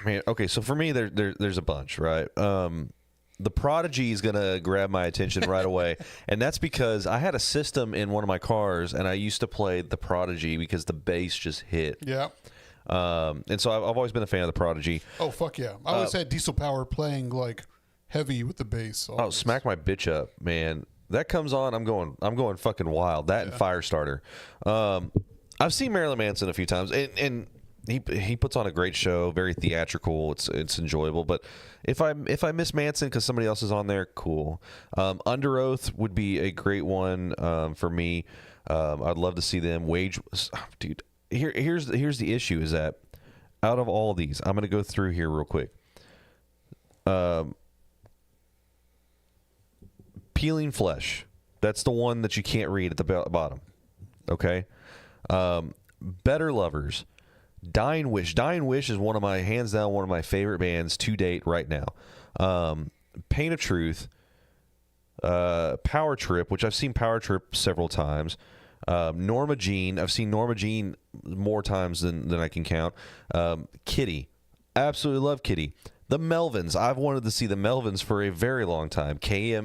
Man, okay, so for me, there's a bunch, right? The Prodigy is going to grab my attention right away, and that's because I had a system in one of my cars, and I used to play the Prodigy because the bass just hit. Yeah. And so I've always been a fan of the Prodigy. Oh, fuck yeah. I always had Diesel Power playing, like, heavy with the bass. Oh, smack my bitch up, man. That comes on, I'm going fucking wild. That and Firestarter. I've seen Marilyn Manson a few times, and he puts on a great show, very theatrical. It's enjoyable. But if I miss Manson because somebody else is on there, cool. Under Oath would be a great one for me. I'd love to see them. Dude. Here's the issue is that out of all these, I'm gonna go through here real quick. Peeling Flesh. That's the one that you can't read at the bottom. Okay. Better Lovers. Dying Wish. Dying Wish is hands down one of my favorite bands to date right now. Pain of Truth. Power Trip, which I've seen Power Trip several times. Norma Jean. I've seen Norma Jean more times than I can count. Kitty. Absolutely love Kitty. The Melvins. I've wanted to see the Melvins for a very long time. KMFDM.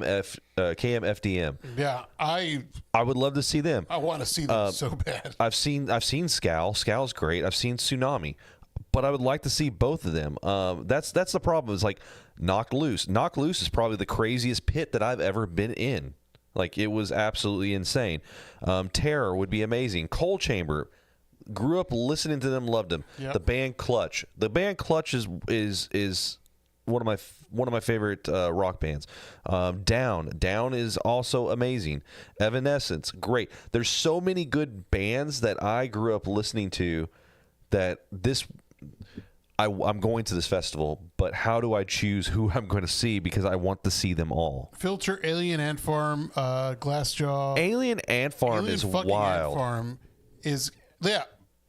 Yeah, I would love to see them. I want to see them so bad. I've seen Scowl. Scowl's great. I've seen Tsunami, but I would like to see both of them. That's the problem. Is like Knocked Loose. Knocked Loose is probably the craziest pit that I've ever been in. Like, it was absolutely insane. Terror would be amazing. Coal Chamber. Grew up listening to them, loved them. Yep. The band Clutch. The band Clutch is one of my favorite rock bands. Down is also amazing. Evanescence, great. There's so many good bands that I grew up listening to that I'm going to this festival, but how do I choose who I'm going to see because I want to see them all? Filter, Alien Ant Farm, Glassjaw. Alien Ant Farm is wild. Ant Farm is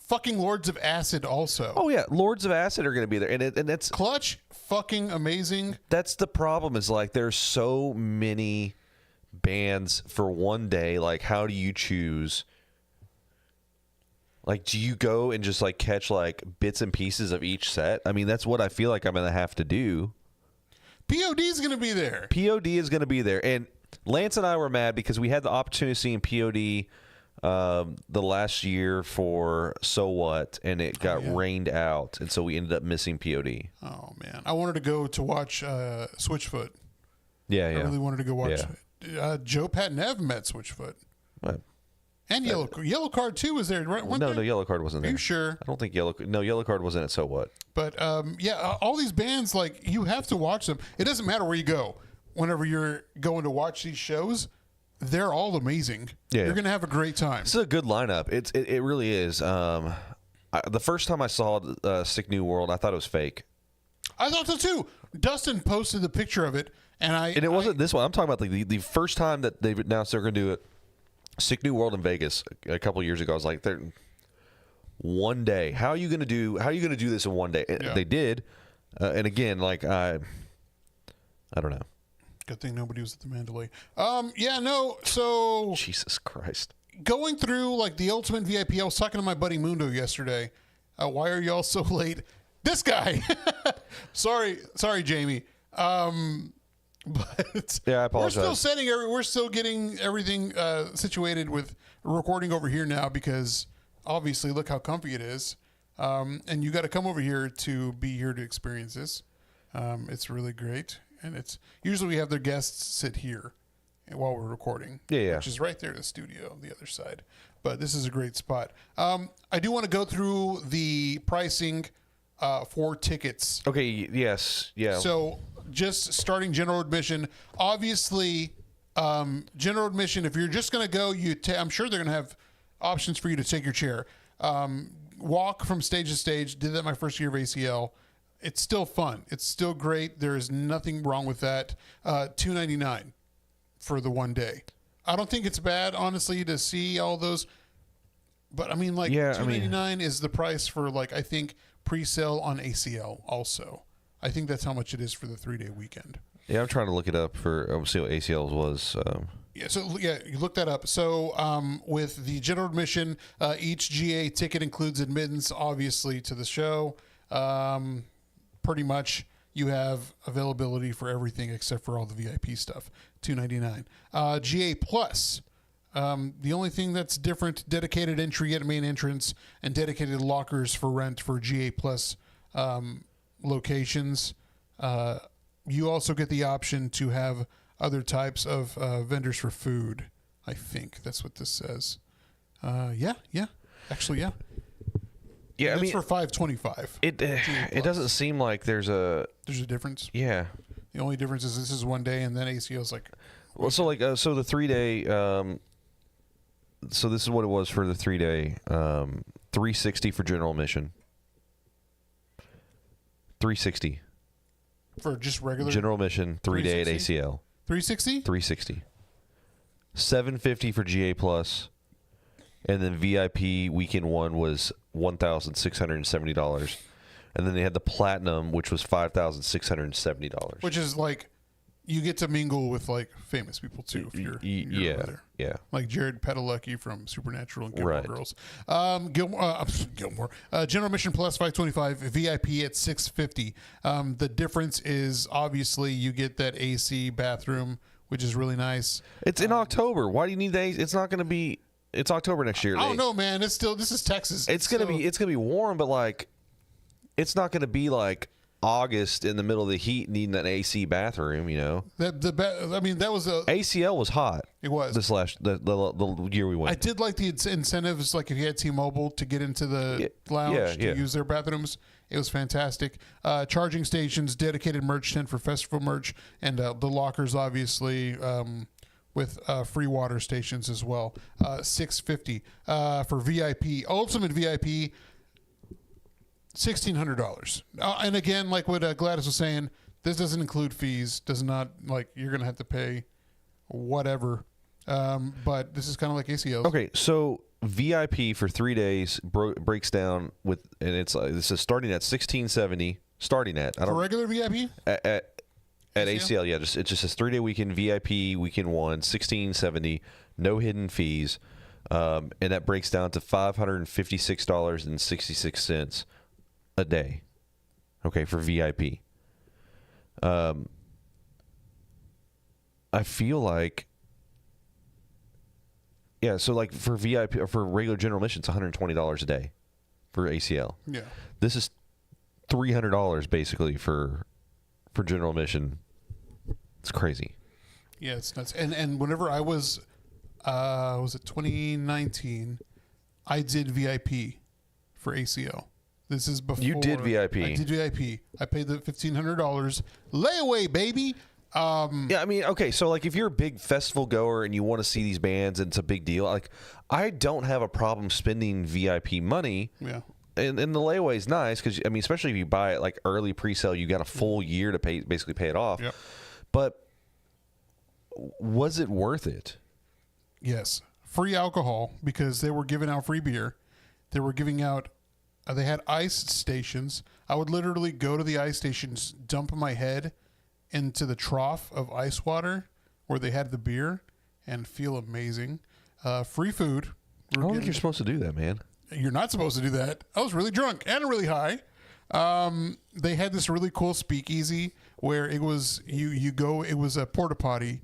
fucking Lords of Acid also. Oh yeah, Lords of Acid are going to be there, and that's Clutch, fucking amazing. That's the problem. Is like there's so many bands for one day. Like, how do you choose? Like, do you go and just like catch like bits and pieces of each set? I mean, that's what I feel like I'm going to have to do. POD is going to be there. POD is going to be there, and Lance and I were mad because we had the opportunity of seeing POD. The last year for So What, and it got rained out, and so we ended up missing POD. Oh man, I wanted to go to watch Switchfoot. Yeah, I really wanted to go watch. Joe Pat Nev met Switchfoot. What? And Yellow Card too was there, right? No, Yellow Card wasn't there. Are you sure? I don't think Yellow Card wasn't at So What. But all these bands, like, you have to watch them. It doesn't matter where you go. Whenever you're going to watch these shows, they're all amazing. Yeah, you're going to have a great time. It's a good lineup. It really is. The first time I saw Sick New World, I thought it was fake. I thought so too. Dustin posted the picture of it, and it wasn't this one. I'm talking about the first time that they've announced they're going to do it. Sick New World in Vegas a couple of years ago. I was like, one day. How are you going to do this in one day? Yeah. They did, and again, like I don't know. Good thing nobody was at the Mandalay. So Jesus Christ. Going through like the Ultimate VIP, I was talking to my buddy Mundo yesterday. Why are y'all so late? This guy. Sorry, Jamie. But yeah, I apologize. We're still getting everything situated with recording over here now because obviously look how comfy it is. And you got to come over here to be here to experience this. It's really great. And it's usually we have their guests sit here while we're recording, which is right there in the studio on the other side. But this is a great spot. I do want to go through the pricing for tickets. Okay. Yes. Yeah. So just starting general admission. Obviously, general admission. If you're just going to go, I'm sure they're going to have options for you to take your chair. Walk from stage to stage. Did that my first year of ACL. It's still fun. It's still great. There is nothing wrong with that. $2.99 for the one day. I don't think it's bad, honestly, to see all those. But I mean, like, $299 is the price for, like, I think pre-sale on ACL also. I think that's how much it is for the 3-day weekend. Yeah, I'm trying to look it up for see what ACL was. You look that up. So with the general admission, each GA ticket includes admittance, obviously, to the show. Pretty much you have availability for everything except for all the VIP stuff. $299. GA Plus. The only thing that's different, dedicated entry at main entrance and dedicated lockers for rent for GA Plus locations. You also get the option to have other types of vendors for food. I think that's what this says. Yeah. Actually, yeah. Yeah, it's for $525. It doesn't seem like there's a difference. Yeah. The only difference is this is one day, and then ACL's like. Well, so like so the 3-day. So this is what it was for the 3-day. $360 for general admission. $360 for just regular general admission. 3-day at ACL. $360. $360. $750 for GA Plus, and then VIP weekend one was $1,670, and then they had the platinum, which was $5,670. Which is like, you get to mingle with like famous people too if you're over there. Yeah, like Jared Padalecki from Supernatural and Gilmore right. Girls. Gilmore. General admission plus $525, VIP at $650. The difference is obviously you get that AC bathroom, which is really nice. It's in October. Why do you need that? It's not going to be. It's October next year. I don't know, man. This is Texas. It's gonna be warm, but like, it's not gonna be like August in the middle of the heat needing an AC bathroom. You know. That was ACL was hot. It was the year we went. I did like the incentives, like if you had T-Mobile to get into the lounge to use their bathrooms. It was fantastic. Charging stations, dedicated merch tent for festival merch, and the lockers, obviously, with free water stations as well. $650 for VIP. Ultimate VIP, $1,600. And again, like what Gladys was saying, this doesn't include fees. Does not, like, you're going to have to pay whatever. But this is kind of like ACL. Okay, so VIP for 3 days breaks down with, and this is starting at $1,670. Starting at for regular VIP at ACL, yeah. It just says 3-day weekend VIP weekend one, $1,670, no hidden fees, and that breaks down to $556.66 a day. Okay, for VIP. I feel like. Yeah, so like for VIP or for regular general admission, it's $120 a day for ACL. Yeah, this is $300 basically for general admission. It's crazy. Yeah, it's nuts. And whenever I was it 2019, I did VIP for ACL. This is before you did VIP. I did VIP. I paid the $1,500 layaway, baby. Yeah, I mean, okay, so like if you're a big festival goer and you want to see these bands and it's a big deal, like I don't have a problem spending VIP money. Yeah. And the layaway is nice because, I mean, especially if you buy it like early pre-sale, you got a full year to basically pay it off. Yep. But was it worth it? Yes. Free alcohol because they were giving out free beer. They were giving out, they had ice stations. I would literally go to the ice stations, dump my head into the trough of ice water where they had the beer and feel amazing. Free food. I don't think you're supposed to do that, man. You're not supposed to do that. I was really drunk and really high. They had this really cool speakeasy where it was you go. It was a porta potty,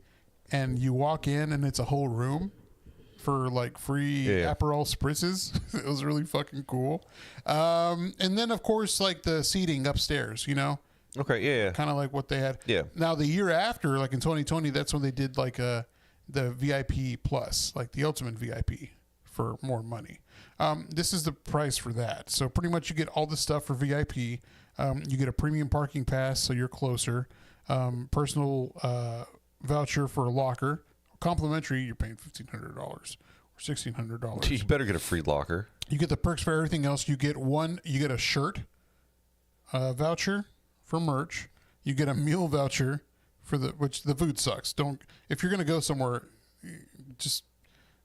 and you walk in and it's a whole room for like free Aperol spritzes. It was really fucking cool. And then of course like the seating upstairs. You know. Okay. Yeah. Kind of like what they had. Yeah. Now the year after, like in 2020, that's when they did like the VIP plus, like the ultimate VIP for more money. This is the price for that. So pretty much you get all the stuff for VIP. You get a premium parking pass, so you're closer. Personal voucher for a locker. Complimentary, you're paying $1,500 or $1,600. You better get a free locker. You get the perks for everything else. You get a shirt voucher for merch. You get a meal voucher which the food sucks. If you're gonna go somewhere, just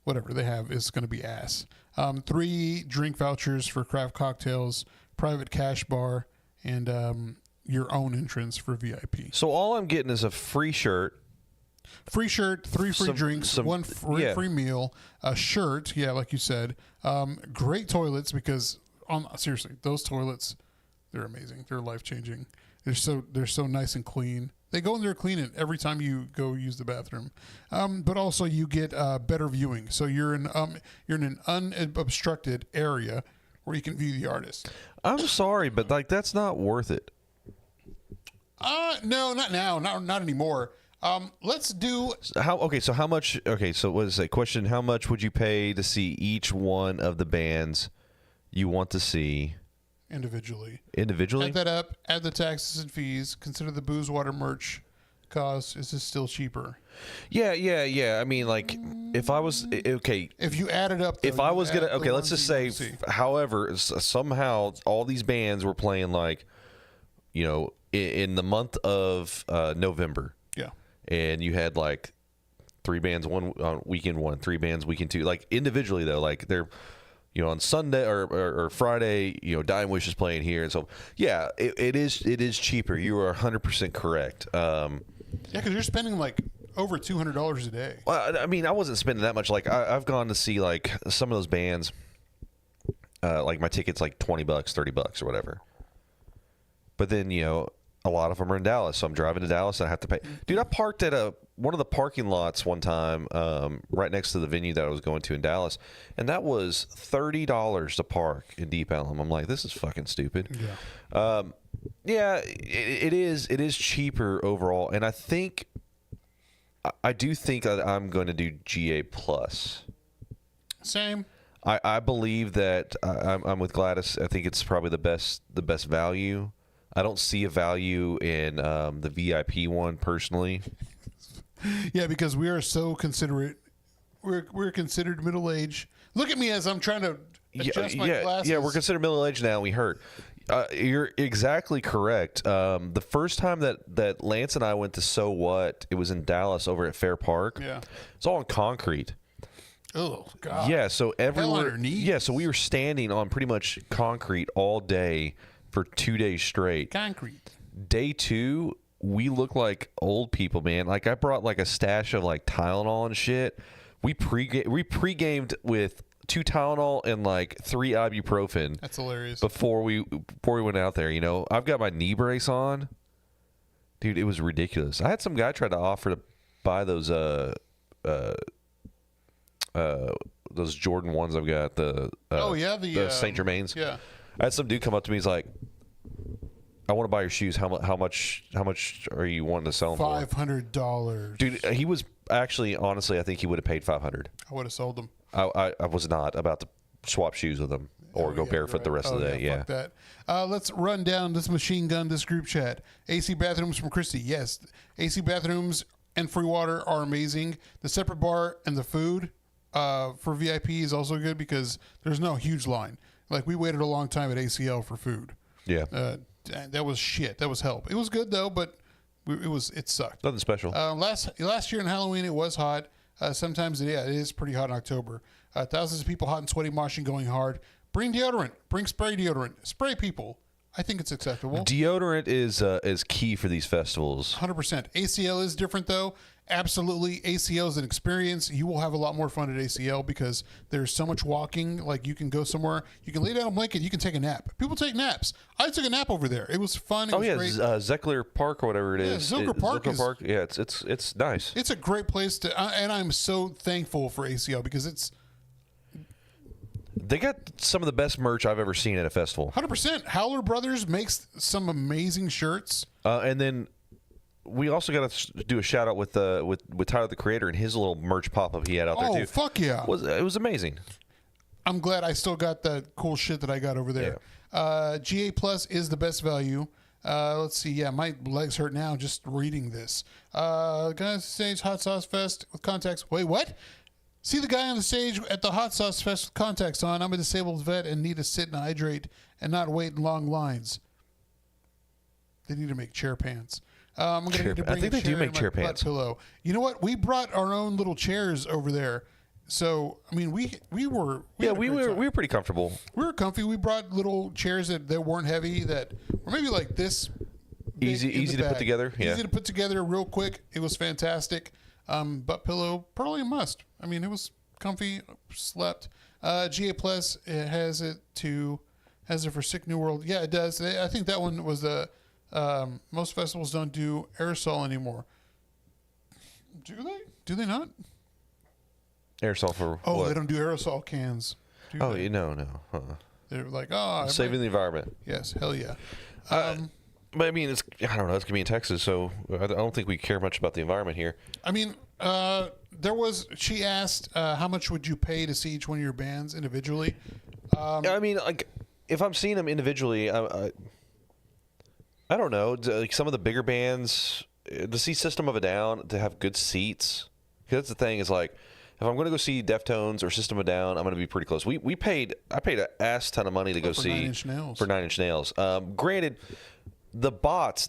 whatever they have is gonna be ass. 3 drink vouchers for craft cocktails, private cash bar, and your own entrance for VIP. So all I'm getting is a free shirt. Free shirt, 3 free drinks, 1 free meal, a shirt. Yeah, like you said. Great toilets because seriously, those toilets, they're amazing. They're life changing. They're so nice and clean. They go in there clean it every time you go use the bathroom. But also you get better viewing. So you're in an unobstructed area where you can view the artist. I'm sorry, but like that's not worth it. No, not now, not anymore. Let's do So how much? Okay, so what is that question? How much would you pay to see each one of the bands you want to see individually? Individually? Add that up. Add the taxes and fees. Consider the booze, water, merch cost. Is this still cheaper? Yeah. I mean, like, if I was okay, if you add it up, though, if I was gonna let's just say, however, somehow all these bands were playing like, in the month of November. Yeah. And you had like 3 bands weekend 1, 3 bands weekend 2, like individually though, like they're on Sunday or Friday, Dying Wish is playing here, and so yeah, it is cheaper. You are 100% correct. Yeah, because you're spending like over $200 a day. Well, I mean, I wasn't spending that much. Like I've gone to see like some of those bands. Like my ticket's like $20, $30 or whatever. But then a lot of them are in Dallas, so I'm driving to Dallas and I have to pay. Dude, I parked at one of the parking lots one time, right next to the venue that I was going to in Dallas, and that was $30 to park in Deep Ellum. I'm like, this is fucking stupid. Yeah. It is cheaper overall, and I do think that I'm going to do GA plus. Same. I believe that I'm with Gladys. I think it's probably the best value. I don't see a value in the VIP one personally. Yeah, because we are so considerate. We're considered middle-aged. Look at me as I'm trying to adjust my glasses. Yeah, we're considered middle-aged now. We hurt. You're exactly correct. The first time that Lance and I went to So What, it was in Dallas over at Fair Park. Yeah. It's all on concrete. Oh, God. Yeah, so everywhere. underneath. Yeah, so we were standing on pretty much concrete all day for 2 days straight. Concrete. Day 2, we look like old people, man. Like I brought like a stash of like Tylenol and shit. We pre-gamed with 2 Tylenol and like 3 ibuprofen. That's hilarious. Before we went out there, I've got my knee brace on. Dude, it was ridiculous. I had some guy try to offer to buy those Jordan ones I've got. The St. Germain's. Yeah. I had some dude come up to me. He's like, "I want to buy your shoes. How much are you wanting to sell them for?" $500. Dude, he was actually, honestly, I think he would have paid $500. I would have sold them. I was not about to swap shoes with him or go barefoot right. the rest of the day. Yeah. Fuck that. Let's run down this machine gun, this group chat. AC bathrooms from Christy. Yes, AC bathrooms and free water are amazing. The separate bar and the food for VIP is also good because there's no huge line. Like we waited a long time at ACL for food. Yeah. That was shit. That was help. It was good though, but it sucked. Nothing special. Last year in Halloween it was hot. Sometimes it is pretty hot in October. Thousands of people hot and sweaty, moshing, going hard. Bring deodorant. Bring spray deodorant. Spray people. I think it's acceptable. Deodorant is key for these festivals. 100%. ACL is different though. Absolutely. ACL is an experience. You will have a lot more fun at ACL because there's so much walking. Like you can go somewhere, you can lay down a blanket, you can take a nap. People take naps. I took a nap over there. It was fun. It was great. Zeckler Park or whatever it is. Zilker Park. Yeah, it's nice. It's a great place to, and I'm so thankful for ACL because they got some of the best merch I've ever seen at a festival. 100%. Howler Brothers makes some amazing shirts. And then we also got to do a shout out with Tyler the Creator and his little merch pop up he had out there too. Oh fuck yeah! It was amazing. I'm glad I still got that cool shit that I got over there. Yeah. GA Plus is the best value. Let's see. Yeah, my legs hurt now just reading this. Guys, stage Hot Sauce Fest with contacts. Wait, what? See the guy on the stage at the Hot Sauce Fest with contacts on. I'm a disabled vet and need to sit and hydrate and not wait in long lines. They need to make chair pants. I'm going to need to bring I think a they do chair make and my chair butt pants. pillow. You know what? We brought our own little chairs over there. So, I mean, we were pretty comfortable. We were comfy. We brought little chairs that weren't heavy, that were maybe like this. Easy to put together. Yeah. Easy to put together real quick. It was fantastic. Butt pillow, probably a must. I mean, it was comfy, slept. GA Plus, it has it for Sick New World. Yeah, it does. I think that one was most festivals don't do aerosol anymore. Do they? Do they not? Aerosol for what? They don't do aerosol cans. No. They're like, saving the environment. Yes, hell yeah. But I mean, I don't know. It's gonna be in Texas, so I don't think we care much about the environment here. I mean, she asked, how much would you pay to see each one of your bands individually? I mean, like, if I'm seeing them individually, I don't know. Like some of the bigger bands, to see System of a Down, to have good seats. Because that's the thing, is like, if I'm going to go see Deftones or System of a Down, I'm going to be pretty close. I paid an ass ton of money to go see 9 Inch Nails. For 9 Inch Nails. Granted, the bots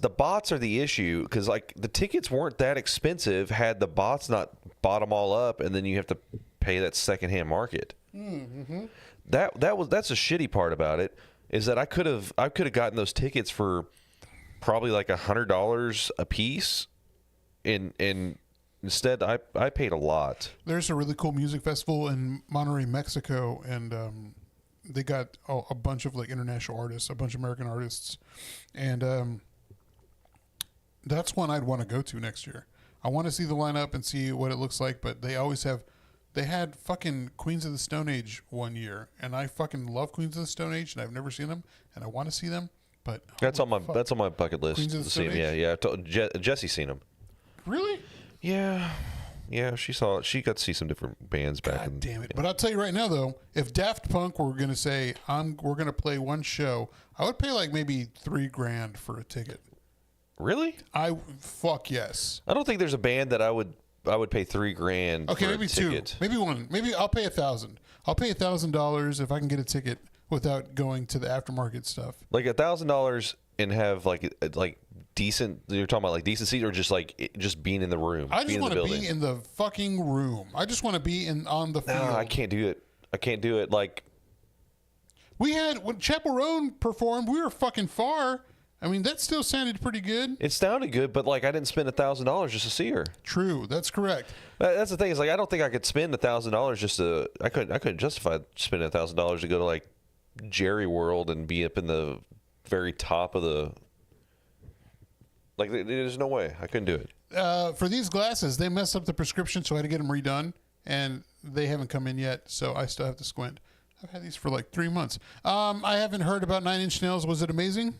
are the issue, because like the tickets weren't that expensive had the bots not bought them all up, and then you have to pay that secondhand market. Mm-hmm. That's a shitty part about it, is that I could have gotten those tickets for probably like $100 a piece, and instead I paid a lot. There's a really cool music festival in Monterrey, Mexico, and they got a bunch of like international artists, a bunch of American artists, and that's one I'd want to go to next year. I want to see the lineup and see what it looks like, but they had fucking Queens of the Stone Age one year, and I fucking love Queens of the Stone Age, and I've never seen them, and I want to see them, but that's on my bucket list. Queens of the Stone Age? Age? Yeah. Jesse's seen them. Really? Yeah, she saw it. She got to see some different bands back. God damn it! But I'll tell you right now, though, if Daft Punk were gonna say we're gonna play one show, I would pay like maybe $3,000 for a ticket. Really? Fuck yes. I don't think there's a band that I would pay $3,000. Okay, for maybe a ticket. two, maybe one, maybe I'll pay $1,000. I'll pay $1,000 if I can get a ticket without going to the aftermarket stuff. Like $1,000 and have like decent. You're talking about like decent seats, or just being in the room. I just want to be in the fucking room. I just want to be on the field. No, I can't do it. Like, when Chapel Roan performed, we were fucking far. I mean, that still sounded pretty good. It sounded good, but like I didn't spend $1,000 just to see her. True, that's correct. That's the thing, is like I don't think I could spend $1,000 just to. I couldn't justify spending $1,000 to go to like Jerry World and be up in the very top of the. Like, there's no way I couldn't do it. For these glasses, they messed up the prescription, so I had to get them redone, and they haven't come in yet, so I still have to squint. I've had these for like 3 months. I haven't heard about 9 Inch Nails. Was it amazing?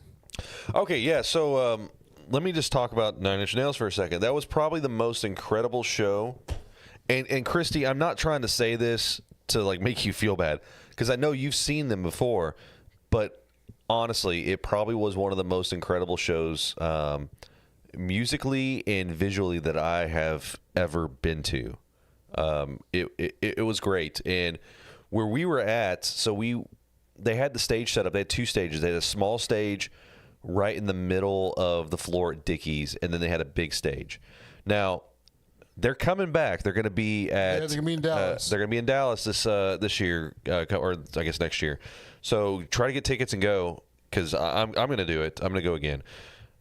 Okay, yeah. So let me just talk about 9 Inch Nails for a second. That was probably the most incredible show. And Christy, I'm not trying to say this to like make you feel bad, because I know you've seen them before, but honestly, it probably was one of the most incredible shows, musically and visually, that I have ever been to. It was great. And where we were at, they had the stage set up. They had 2 stages. They had a small stage right in the middle of the floor at Dickies, and then they had a big stage. Now, they're coming back. They're going to be at. Yeah, they're going to be in Dallas. They're going to be in Dallas this year, or I guess next year. So try to get tickets and go, because I'm going to do it. I'm going to go again.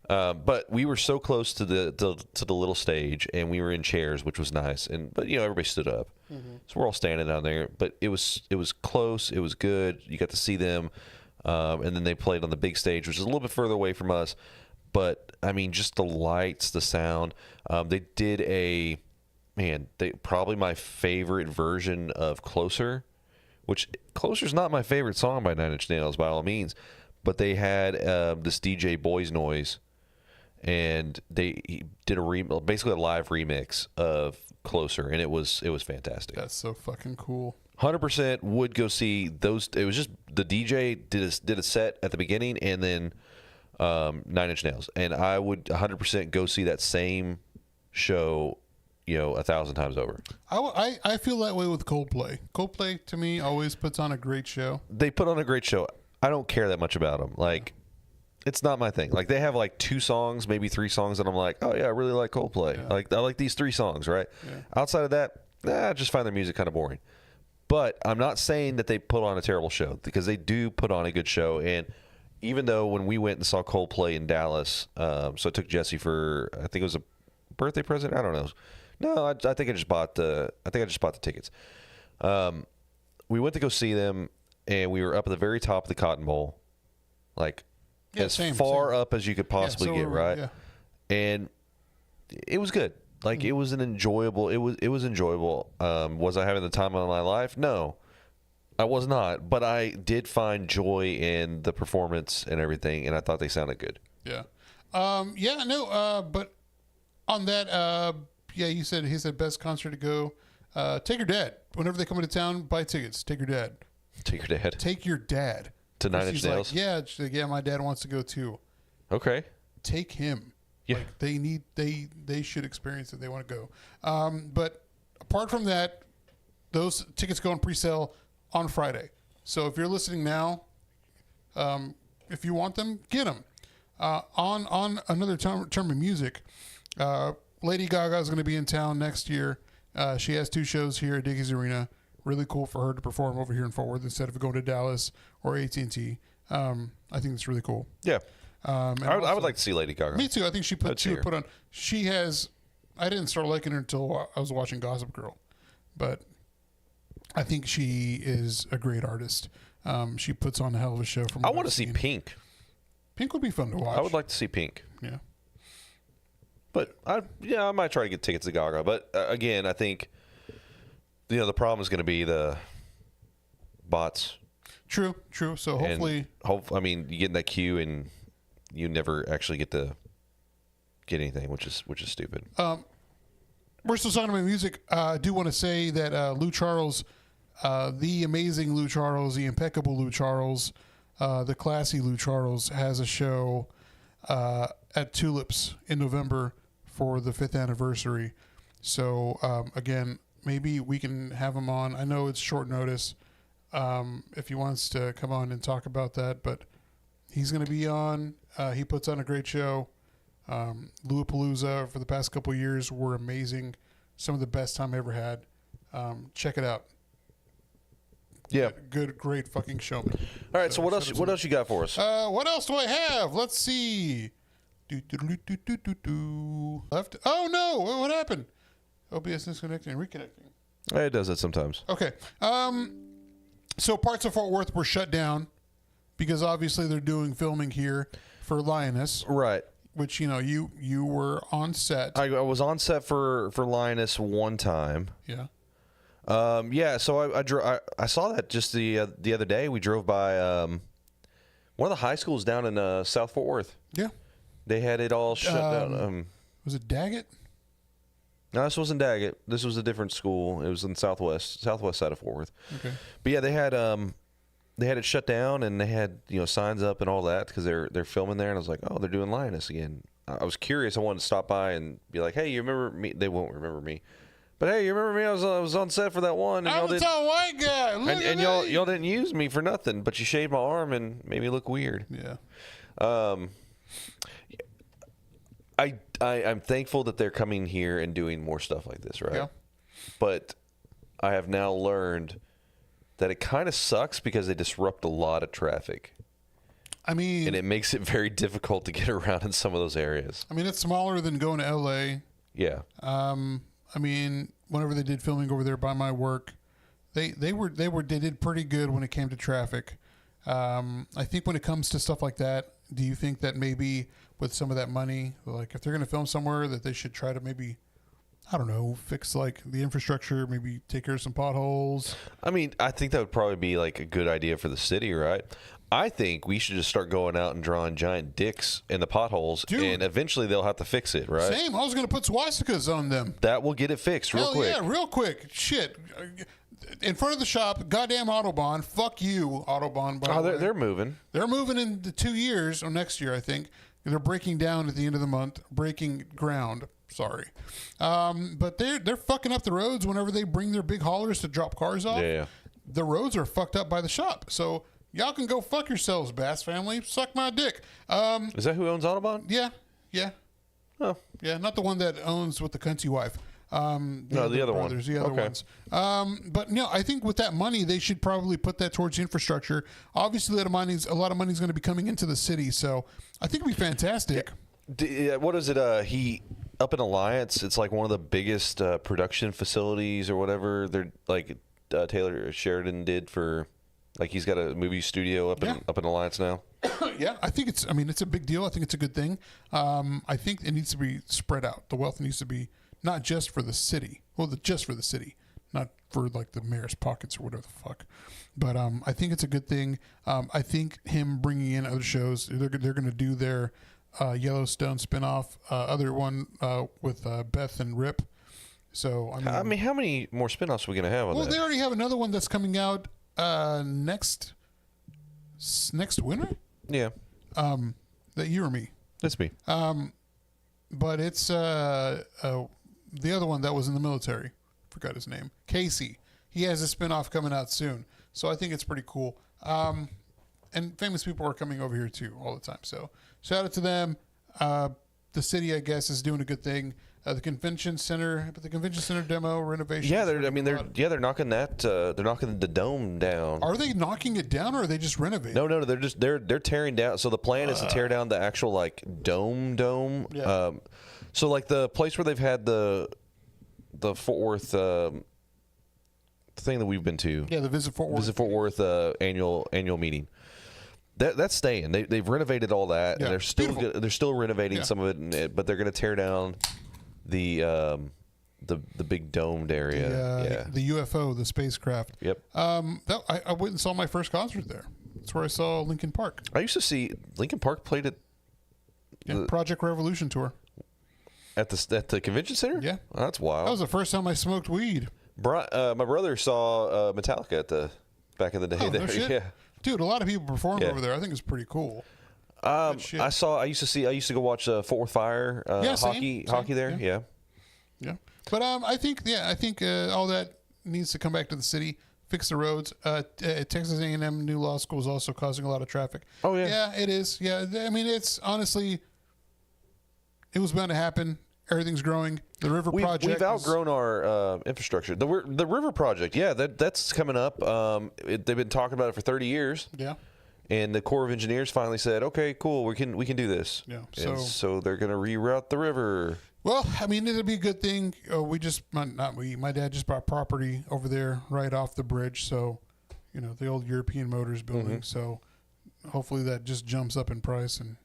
But we were so close to the little stage, and we were in chairs, which was nice. But everybody stood up, so we're all standing down there. But it was close. It was good. You got to see them, and then they played on the big stage, which is a little bit further away from us. But I mean, just the lights, the sound. They did probably my favorite version of "Closer," which "Closer's" not my favorite song by 9 Inch Nails by all means, but they had this DJ Boys Noise. And he did basically a live remix of "Closer," and it was fantastic. That's so fucking cool. 100% would go see those. It was just the DJ did a set at the beginning, and then 9 Inch Nails, and I would 100% go see that same show, 1,000 times over. I feel that way with Coldplay. Coldplay to me always puts on a great show. They put on a great show. I don't care that much about them. Like, It's not my thing. Like, they have like 2 songs, maybe 3 songs that I'm like, oh yeah, I really like Coldplay. Yeah. I like these 3 songs, right? Yeah. Outside of that, I just find their music kind of boring. But I'm not saying that they put on a terrible show, because they do put on a good show. And even though when we went and saw Coldplay in Dallas, so I took Jesse for, I think it was a birthday present. I don't know. No, I think I just bought the tickets. We went to go see them, and we were up at the very top of the Cotton Bowl, like as far up as you could possibly get, right? Yeah. And it was good. Like, it was enjoyable. It was enjoyable. Was I having the time of my life? No, I was not. But I did find joy in the performance and everything, and I thought they sounded good. Yeah. But on that, he said best concert to go. Take your dad. Whenever they come into town, buy tickets. Take your dad. Take your dad. Take your dad. To Nine Inch Nails? Like, yeah, my dad wants to go too. Okay. Take him. Yeah. Like, they should experience it. They want to go. But apart from that, those tickets go on pre-sale on Friday. So if you're listening now, if you want them, get them. On another term of music, Lady Gaga is going to be in town next year. She has 2 shows here at Dickies Arena. Really cool for her to perform over here in Fort Worth instead of going to Dallas or AT&T. I think it's really cool. Yeah. I would like to see Lady Gaga. Me too. I think she put on. She has. I didn't start liking her until I was watching Gossip Girl, but I think she is a great artist. She puts on a hell of a show. I want to see Pink. Pink would be fun to watch. I would like to see Pink. Yeah. But I might try to get tickets to Gaga. But again, I think the problem is going to be the bots. True. So hopefully, you get in that queue and you never actually get to get anything, which is stupid. We're still talking about music. I do want to say that Lou Charles, the amazing Lou Charles, the impeccable Lou Charles, the classy Lou Charles, has a show at Tulips in November for the 5th anniversary. So again, maybe we can have him on. I know it's short notice if he wants to come on and talk about that, but he's going to be on. He puts on a great show. Louapalooza for the past couple of years were amazing. Some of the best time I ever had. Check it out. Yeah. Great fucking showman. All right, so what else you got for us? What else do I have? Let's see. Left. Oh, no. What happened? OBS disconnecting and reconnecting. It does that sometimes. Okay. So parts of Fort Worth were shut down because obviously they're doing filming here for Lioness. Right. Which, you were on set. I was on set for Lioness one time. Yeah. So I saw that just the other day. We drove by one of the high schools down in South Fort Worth. Yeah. They had it all shut down. Was it Daggett? No, this wasn't Daggett. This was a different school. It was in southwest side of Fort Worth. Okay. But yeah, they had it shut down, and they had signs up and all that because they're filming there. And I was like, oh, they're doing Lioness again. I was curious. I wanted to stop by and be like, hey, you remember me? They won't remember me. But hey, you remember me? I was on set for that one. And I'm a tall white guy. Look at me. Y'all didn't use me for nothing, but you shaved my arm and made me look weird. Yeah. I'm thankful that they're coming here and doing more stuff like this, right? Yeah. But I have now learned that it kind of sucks because they disrupt a lot of traffic. I mean, and it makes it very difficult to get around in some of those areas. I mean, it's smaller than going to LA. Yeah. I mean, whenever they did filming over there by my work, they did pretty good when it came to traffic. I think when it comes to stuff like that, do you think that maybe with some of that money, like if they're going to film somewhere, that they should try to maybe, I don't know, fix like the infrastructure, maybe take care of some potholes? I mean, I think that would probably be like a good idea for the city, right? I think we should just start going out and drawing giant dicks in the potholes, and eventually they'll have to fix it, right? Same. I was going to put swastikas on them. That will get it fixed real quick. Yeah, real quick. Shit. In front of the shop, goddamn Autobahn. Fuck you, Autobahn. By the way. They're moving. They're moving in 2 years, or next year, I think. They're breaking down at the end of the month, breaking ground. Sorry. But they're fucking up the roads whenever they bring their big haulers to drop cars off. Yeah. The roads are fucked up by the shop. So y'all can go fuck yourselves, Bass family. Suck my dick. Is that who owns Autobahn? Yeah. Oh. Yeah, not the one that owns with the cunty wife. No, the other brothers, one. The other ones. But no, I think with that money, they should probably put that towards infrastructure. Obviously, a lot of money is going to be coming into the city, so I think it'd be fantastic. What is it? He up in Alliance. It's like one of the biggest production facilities or whatever. They're like Taylor Sheridan did for. Like he's got a movie studio up in Alliance now. Yeah, I think it's a big deal. I think it's a good thing. I think it needs to be spread out. The wealth needs to be not just for the city. Well, just for the city, not for like the mayor's pockets or whatever the fuck. But I think it's a good thing. I think him bringing in other shows, they're going to do their Yellowstone spinoff, other one with Beth and Rip. So I mean, how many more spinoffs are we going to have on that? Well, they already have another one that's coming out next winter. Yeah. That you or me? That's me. But it's the other one that was in the military. Forgot his name. Casey. He has a spinoff coming out soon. So I think it's pretty cool. And famous people are coming over here too all the time. So shout out to them. The city, I guess, is doing a good thing. The convention center demo renovation. Yeah, they're knocking that. They're knocking the dome down. Are they knocking it down, or are they just renovating? No. They're tearing down. So the plan is to tear down the actual like dome. Yeah. So like the place where they've had the Fort Worth thing that we've been to. Yeah, the Visit Fort Worth. Annual meeting. That's staying. They've renovated all that, and they're still renovating some of it, but they're going to tear down the big domed area. The UFO, the spacecraft. Yep. I went and saw my first concert there. That's where I saw Linkin Park. I used to see Linkin Park played at Project Revolution tour at the convention center. Yeah, that's wild. That was the first time I smoked weed. My brother saw Metallica at back in the day. Oh, there. No shit? Yeah. Dude, a lot of people performed over there. I think it's pretty cool. I used to go watch Fort Worth Fire hockey there. Yeah. But I think all that needs to come back to the city, fix the roads. Texas A&M new law school is also causing a lot of traffic. Oh yeah. Yeah, it is. Yeah, I mean it's honestly, it was bound to happen. Everything's growing. The river project. We've outgrown our infrastructure. The river project. Yeah, that's coming up. They've been talking about it for 30 years. Yeah. And the Corps of Engineers finally said, "Okay, cool, we can do this." Yeah. So they're going to reroute the river. Well, I mean, it'll be a good thing. My dad just bought property over there right off the bridge. So, the old European Motors building. Mm-hmm. So hopefully that just jumps up in price and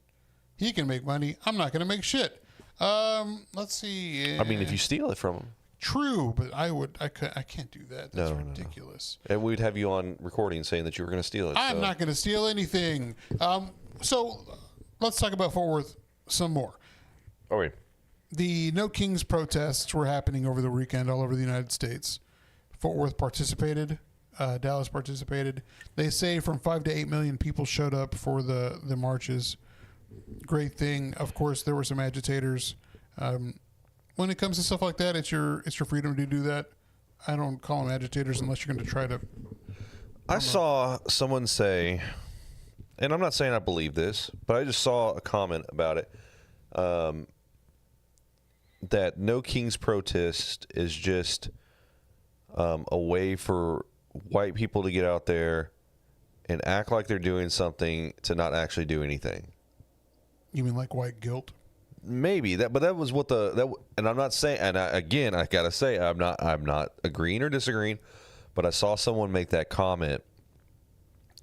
he can make money. I'm not going to make shit. Let's see. I mean, if you steal it from them. True, but I can't do that. That's ridiculous. No. And we'd have you on recording saying that you were going to steal it. I'm not going to steal anything. So let's talk about Fort Worth some more. Oh, wait. The No Kings protests were happening over the weekend all over the United States. Fort Worth participated. Dallas participated. They say from 5 to 8 million people showed up for the marches. Great thing. Of course, there were some agitators. When it comes to stuff like that, it's your freedom to do that. I don't call them agitators unless you're going to try to. I saw someone say, and I'm not saying I believe this, but I just saw a comment about it. That No Kings protest is just a way for white people to get out there and act like they're doing something to not actually do anything. You mean like white guilt? Maybe that, but that was what and I'm not saying. And I gotta say, I'm not agreeing or disagreeing, but I saw someone make that comment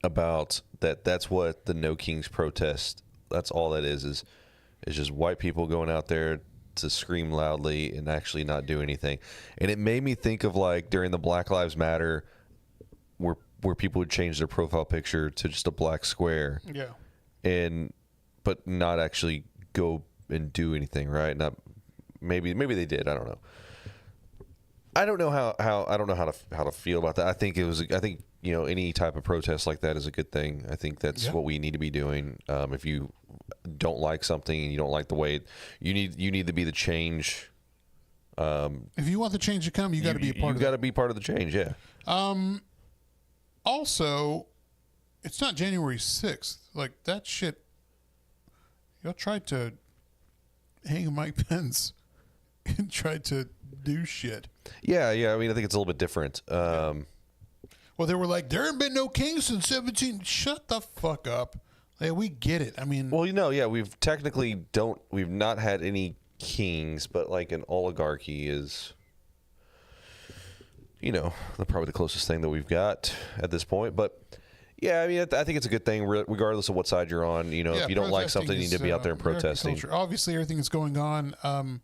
about that. That's what the No Kings protest. That's all that is just white people going out there to scream loudly and actually not do anything. And it made me think of like during the Black Lives Matter, where people would change their profile picture to just a black square. Yeah. But not actually go and do anything, right? Not maybe they did. I don't know. I don't know how to feel about that. I think any type of protest like that is a good thing. I think that's what we need to be doing. If you don't like something and you don't like the way you need to be the change. If you want the change to come, you got to be a part of it. You got to be part of the change. Yeah. Also, It's not January 6th. Like, that shit. Y'all tried to hang Mike Pence and tried to do shit. Yeah. I mean, I think it's a little bit different. Well, they were like, there ain't been no kings since 17. Shut the fuck up. Like, we get it. I mean. Well, we've we've not had any kings, but like an oligarchy is, probably the closest thing that we've got at this point. But yeah, I mean, I think it's a good thing, regardless of what side you're on. If you don't like something, you need to be out there and protesting. Obviously, everything that's going on,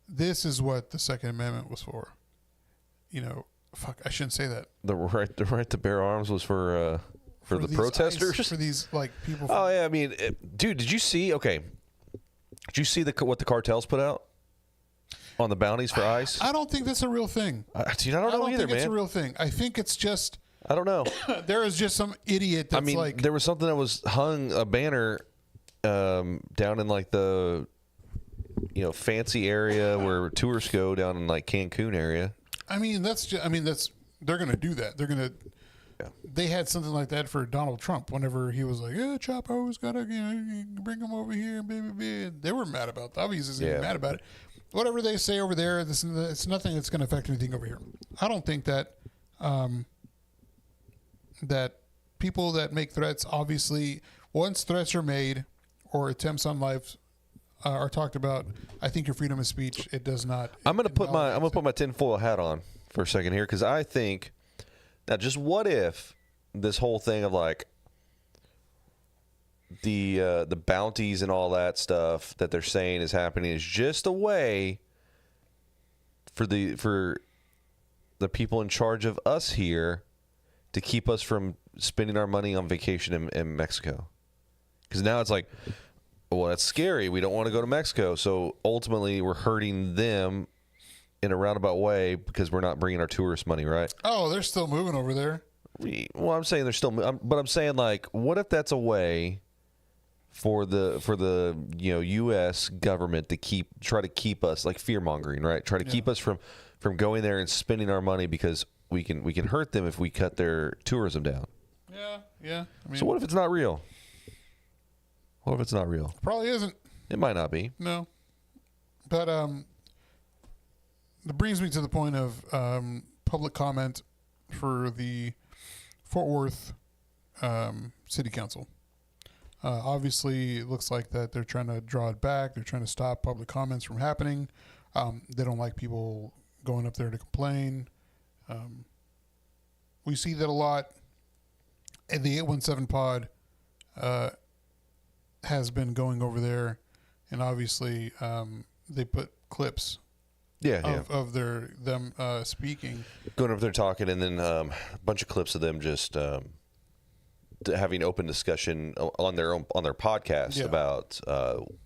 this is what the Second Amendment was for. Fuck, I shouldn't say that. The right to bear arms was for the protesters, for these people. Oh yeah, I mean, dude, did you see? Okay, did you see what the cartels put out on the bounties for ICE? I don't think that's a real thing. Dude, I don't know either, man. I don't think it's a real thing. I think it's just. I don't know. There is just some idiot that's there was something that was hung a banner down in like the fancy area where tourists go down in like Cancun area. I mean, they're going to do that. They're going to. Yeah. They had something like that for Donald Trump whenever he was like, "Yeah, Chapo's got to bring him over here." Baby. They were mad about that. Obviously, they're mad about it. Whatever they say over there, it's nothing that's going to affect anything over here. I don't think that that people that make threats, obviously, once threats are made or attempts on life are talked about, I think your freedom of speech, it does not. I'm gonna put my tinfoil hat on for a second here, because I think now, just what if this whole thing of like the bounties and all that stuff that they're saying is happening is just a way for the people in charge of us here to keep us from spending our money on vacation in Mexico? Because now it's like, well, that's scary. We don't want to go to Mexico. So ultimately, we're hurting them in a roundabout way because we're not bringing our tourist money, right? Oh, they're still moving over there. Well, I'm saying they're still, but I'm saying, like, what if that's a way for the U.S. government to try to keep us, like, fear mongering, right? Try to keep us from going there and spending our money because we can hurt them if we cut their tourism down. Yeah. I mean, so what if it's not real? What if it's not real? Probably isn't. It might not be. No. But that brings me to the point of public comment for the Fort Worth City Council. Obviously, it looks like that they're trying to draw it back. They're trying to stop public comments from happening. They don't like people going up there to complain. We see that a lot. And the 817 pod has been going over there, and obviously they put clips of them speaking, going over there talking, and then a bunch of clips of them just having open discussion on their podcast about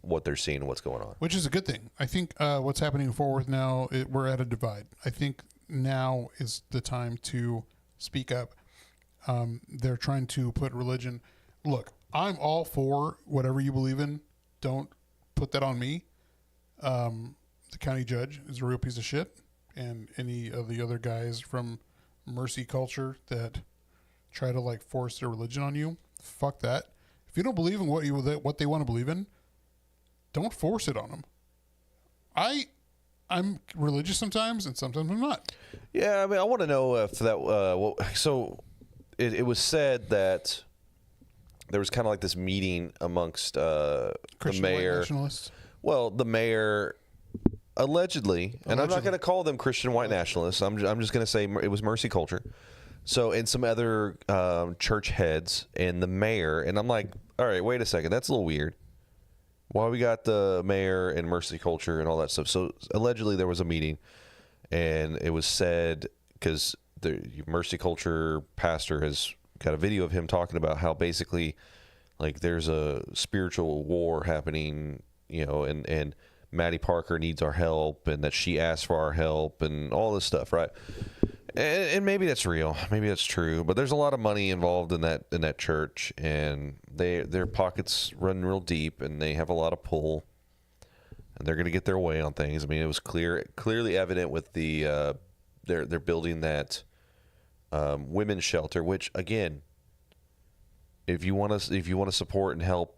what they're seeing and what's going on, which is a good thing. I think what's happening in Fort Worth now, we're at a divide. I think now is the time to speak up. They're trying to put religion. Look, I'm all for whatever you believe in. Don't put that on me. The county judge is a real piece of shit, and any of the other guys from Mercy Culture that try to like force their religion on you, fuck that. If you don't believe in what they want to believe in, don't force it on them. I'm religious sometimes, and sometimes I'm not. Yeah, I mean, I want to know if that. So it was said that there was kind of like this meeting amongst the mayor. Nationalists. Well, the mayor allegedly, and I'm not going to call them Christian white nationalists. I'm just going to say it was Mercy Culture. So, and some other church heads and the mayor, and I'm like, all right, wait a second, that's a little weird. Why we got the mayor and Mercy Culture and all that stuff? So allegedly there was a meeting, and it was said, because the Mercy Culture pastor has got a video of him talking about how basically like there's a spiritual war happening, and Maddie Parker needs our help, and that she asked for our help and all this stuff, right? And maybe that's real, maybe that's true, but there's a lot of money involved in that church, and their pockets run real deep, and they have a lot of pull, and they're going to get their way on things. I mean, it was clearly evident with the they're building that women's shelter, which again, if you want to support and help,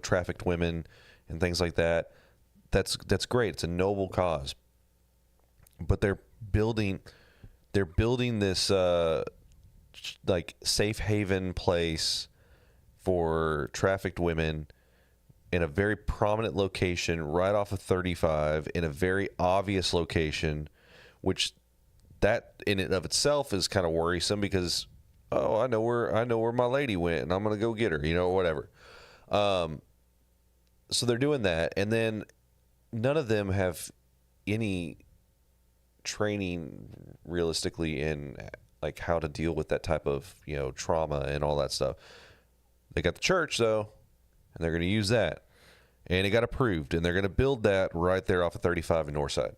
trafficked women and things like that, that's great. It's a noble cause. But they're building this like safe haven place for trafficked women in a very prominent location right off of 35 in a very obvious location, which that in and of itself is kind of worrisome because, I know where my lady went and I'm going to go get her, whatever. So they're doing that. And then none of them have any training realistically in like how to deal with that type of, trauma and all that stuff. They got the church though, and they're going to use that. And it got approved, and they're going to build that right there off of 35 in Northside.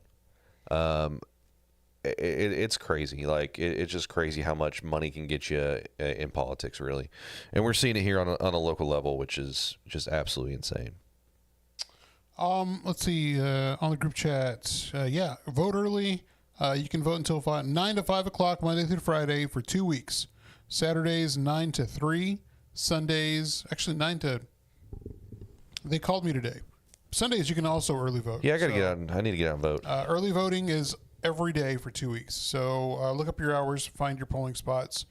It's crazy. Like it's just crazy how much money can get you in politics, really. And we're seeing it here on a local level, which is just absolutely insane. Let's see, on the group chat. Vote early. You can vote until 9 to 5 o'clock, Monday through Friday for 2 weeks. Saturdays, 9 to 3. Sundays, actually 9 to... They called me today. Sundays, you can also early vote. Yeah, I need to get out and vote. Early voting is every day for 2 weeks. So look up your hours, find your polling spots,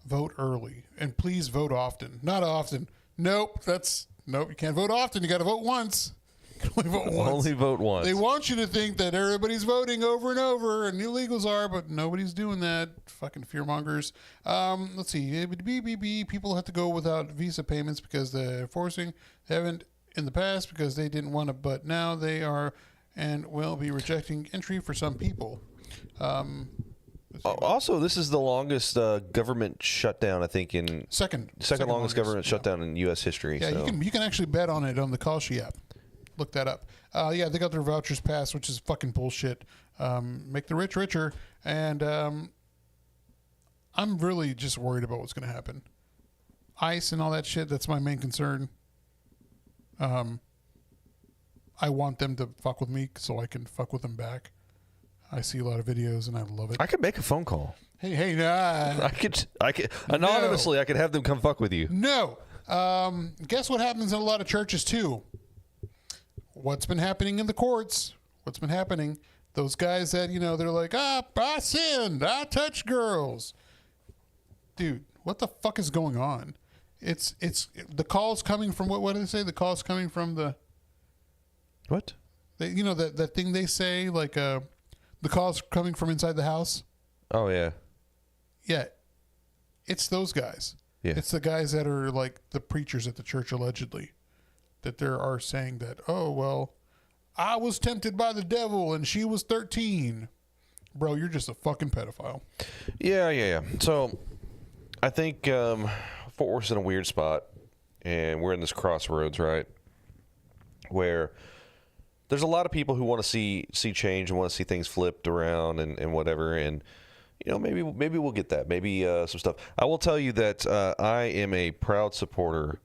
vote early. And please vote often. Not often. Nope, you can't vote often. You got to vote once. You can only vote once. Only vote once. They want you to think that everybody's voting over and over, and illegals are, but nobody's doing that. Fucking fearmongers. Let's see. People have to go without visa payments because they're forcing. They haven't in the past because they didn't want to, but now they are and will be rejecting entry for some people. Also, this is the longest government shutdown, I think, in second longest government shutdown in U.S. history. Yeah, so. you can actually bet on it on the Kalshi app. Look that up. They got their vouchers passed, which is fucking bullshit. Make the rich richer, and I'm really just worried about what's going to happen. ICE and all that shit. That's my main concern. I want them to fuck with me so I can fuck with them back. I see a lot of videos and I love it. I could make a phone call. Hey, nah. I could anonymously. I could have them come fuck with you. No. Guess what happens in a lot of churches too? What's been happening in the courts? What's been happening? Those guys that, they're like, I sinned. I touched girls. Dude, what the fuck is going on? It's the call's coming from what do they say? The call's coming from the what? That thing they say, like the call's coming from inside the house. Oh yeah. Yeah. It's those guys. Yeah. It's the guys that are like the preachers at the church allegedly. That there are saying that, oh well, I was tempted by the devil and she was 13. Bro, you're just a fucking pedophile. Yeah. So I think Fort Worth's in a weird spot, and we're in this crossroads, right? Where there's a lot of people who want to see change and want to see things flipped around and whatever, and maybe we'll get that. Maybe some stuff. I will tell you that I am a proud supporter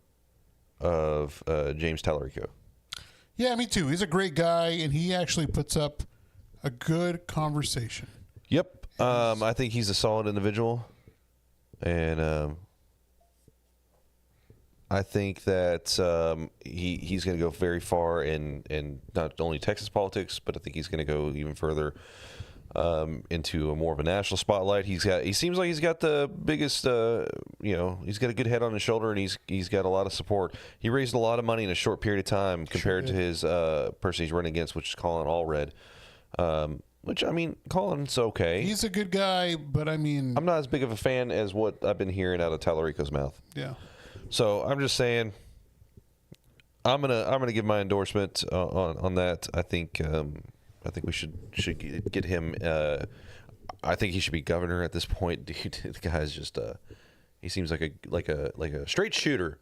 of James Tallarico. Yeah, me too. He's a great guy, and he actually puts up a good conversation. Yep. I think he's a solid individual, and I think that he's going to go very far in not only Texas politics, but I think he's going to go even further into a more of a national spotlight. He seems like he's got the biggest, he's got a good head on his shoulder, and he's got a lot of support. He raised a lot of money in a short period of time compared to his person he's running against, which is Colin Allred. Which, I mean, Colin's okay. He's a good guy, but I mean, I'm not as big of a fan as what I've been hearing out of Tallarico's mouth. Yeah. So I'm just saying, I'm gonna give my endorsement on that. I think we should get him. I think he should be governor at this point, dude. The guy's just he seems like a straight shooter.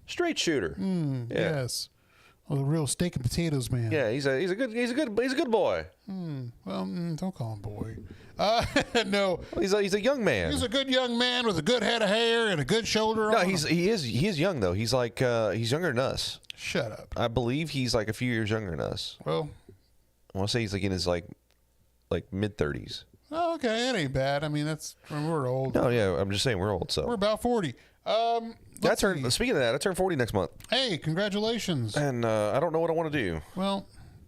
Straight shooter. Yeah. Yes. Well, the real steak and potatoes man. Yeah, he's a good boy. Well, don't call him boy. No, he's a young man. He's a good young man with a good head of hair and a good shoulder. No, on he is young though. He's like he's younger than us. Shut up. I believe he's like a few years younger than us. Well, I want to say he's like in his like mid-30s. Oh, okay, that ain't bad. I mean, we're old. No, yeah, I'm just saying we're old. So we're about 40. Speaking of that, I turn 40 next month. Hey, congratulations. And I don't know what I want to do. Well,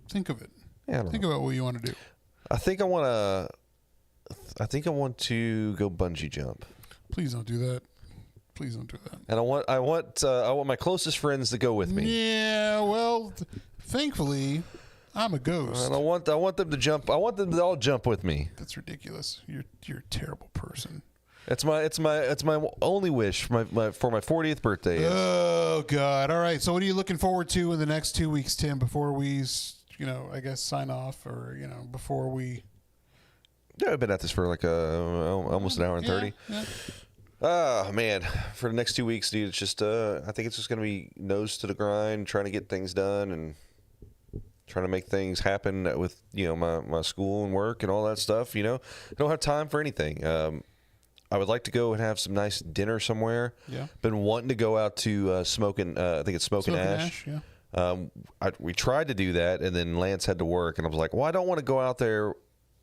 think of it. Yeah, think about what you want to do. I think I want to go bungee jump. Please don't do that. Please don't do that. And I want my closest friends to go with me. Yeah, well, thankfully, I'm a ghost. And I want them to jump. I want them to all jump with me. That's ridiculous. You're a terrible person. It's my only wish for my 40th birthday. Oh God! All right. So, what are you looking forward to in the next 2 weeks, Tim? Before we, I guess sign off, or before we. Yeah, I've been at this for like almost an hour and 30. Yeah. Oh man, for the next 2 weeks, dude, it's just I think it's just gonna be nose to the grind, trying to get things done and trying to make things happen with my school and work and all that stuff. I don't have time for anything. I would like to go and have some nice dinner somewhere. Yeah, been wanting to go out to Smoking. I think it's Smoking Ash. Yeah. We tried to do that, and then Lance had to work, and I was like, well, I don't want to go out there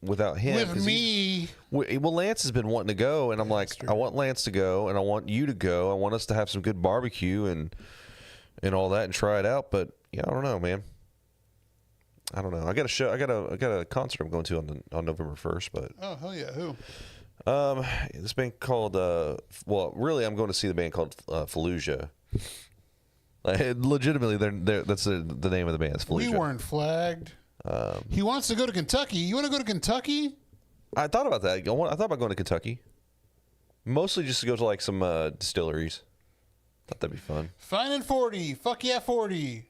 without him. With me. Well, Lance has been wanting to go, and I'm like, I want Lance to go, and I want you to go. I want us to have some good barbecue and all that and try it out. But I don't know, man. I don't know. I got a show. I got a concert I'm going to on November 1st. But oh hell yeah, who? This band called really I'm going to see the band called Fallujah. Legitimately, that's the name of the band. It's Fallujah. We weren't flagged. He wants to go to Kentucky. You want to go to Kentucky? I thought about that. I thought about going to Kentucky. Mostly just to go to like some distilleries. Thought that'd be fun. Fine and 40. Fuck yeah, 40.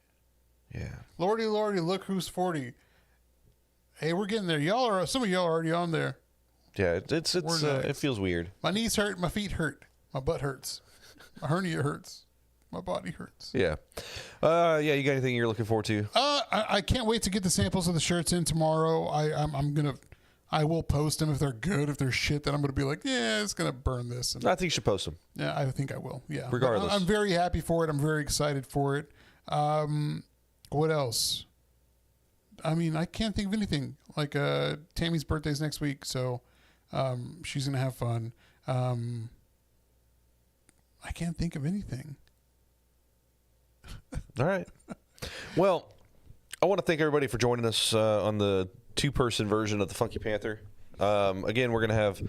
Yeah. Lordy, look who's 40. Hey, we're getting there. Some of y'all are already on there. Yeah, it feels weird. My knees hurt. My feet hurt. My butt hurts. My hernia hurts. My body hurts. Yeah. You got anything you're looking forward to? I can't wait to get the samples of the shirts in tomorrow. I will post them if they're good. If they're shit, then I'm gonna be like, yeah, it's gonna burn this. I think you should post them. Yeah, I think I will. Yeah. Regardless, I'm very happy for it. I'm very excited for it. What else? I mean, I can't think of anything. Like Tammy's birthday's next week, so she's gonna have fun. I can't think of anything. All right. Well, I want to thank everybody for joining us on the 2-person version of the Funky Panther. Again, we're gonna have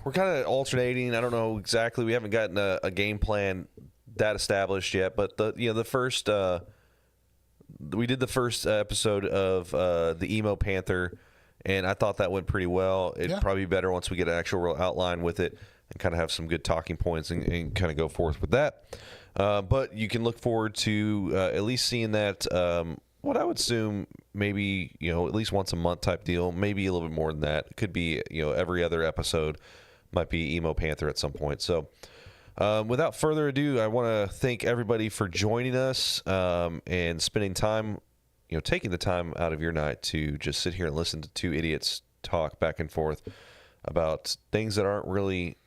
we're kind of alternating. I don't know exactly. We haven't gotten a game plan that established yet, but the first we did the first episode of the Emo Panther, and I thought that went pretty well. It'd probably be better once we get an actual real outline with it and kind of have some good talking points and kind of go forth with that. But you can look forward to at least seeing that. What I would assume maybe at least once a month type deal, maybe a little bit more than that. It could be every other episode might be Emo Panther at some point. So without further ado, I want to thank everybody for joining us and spending time, taking the time out of your night to just sit here and listen to two idiots talk back and forth about things that aren't really.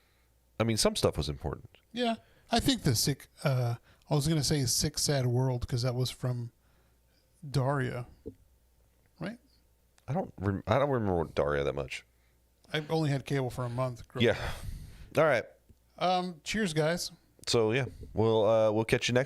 I mean, some stuff was important. Yeah, I think the sick. I was gonna say Sick Sad World because that was from Daria, right? I don't remember Daria that much. I've only had cable for a month. Yeah. All right. Cheers, guys. So yeah, we'll catch you next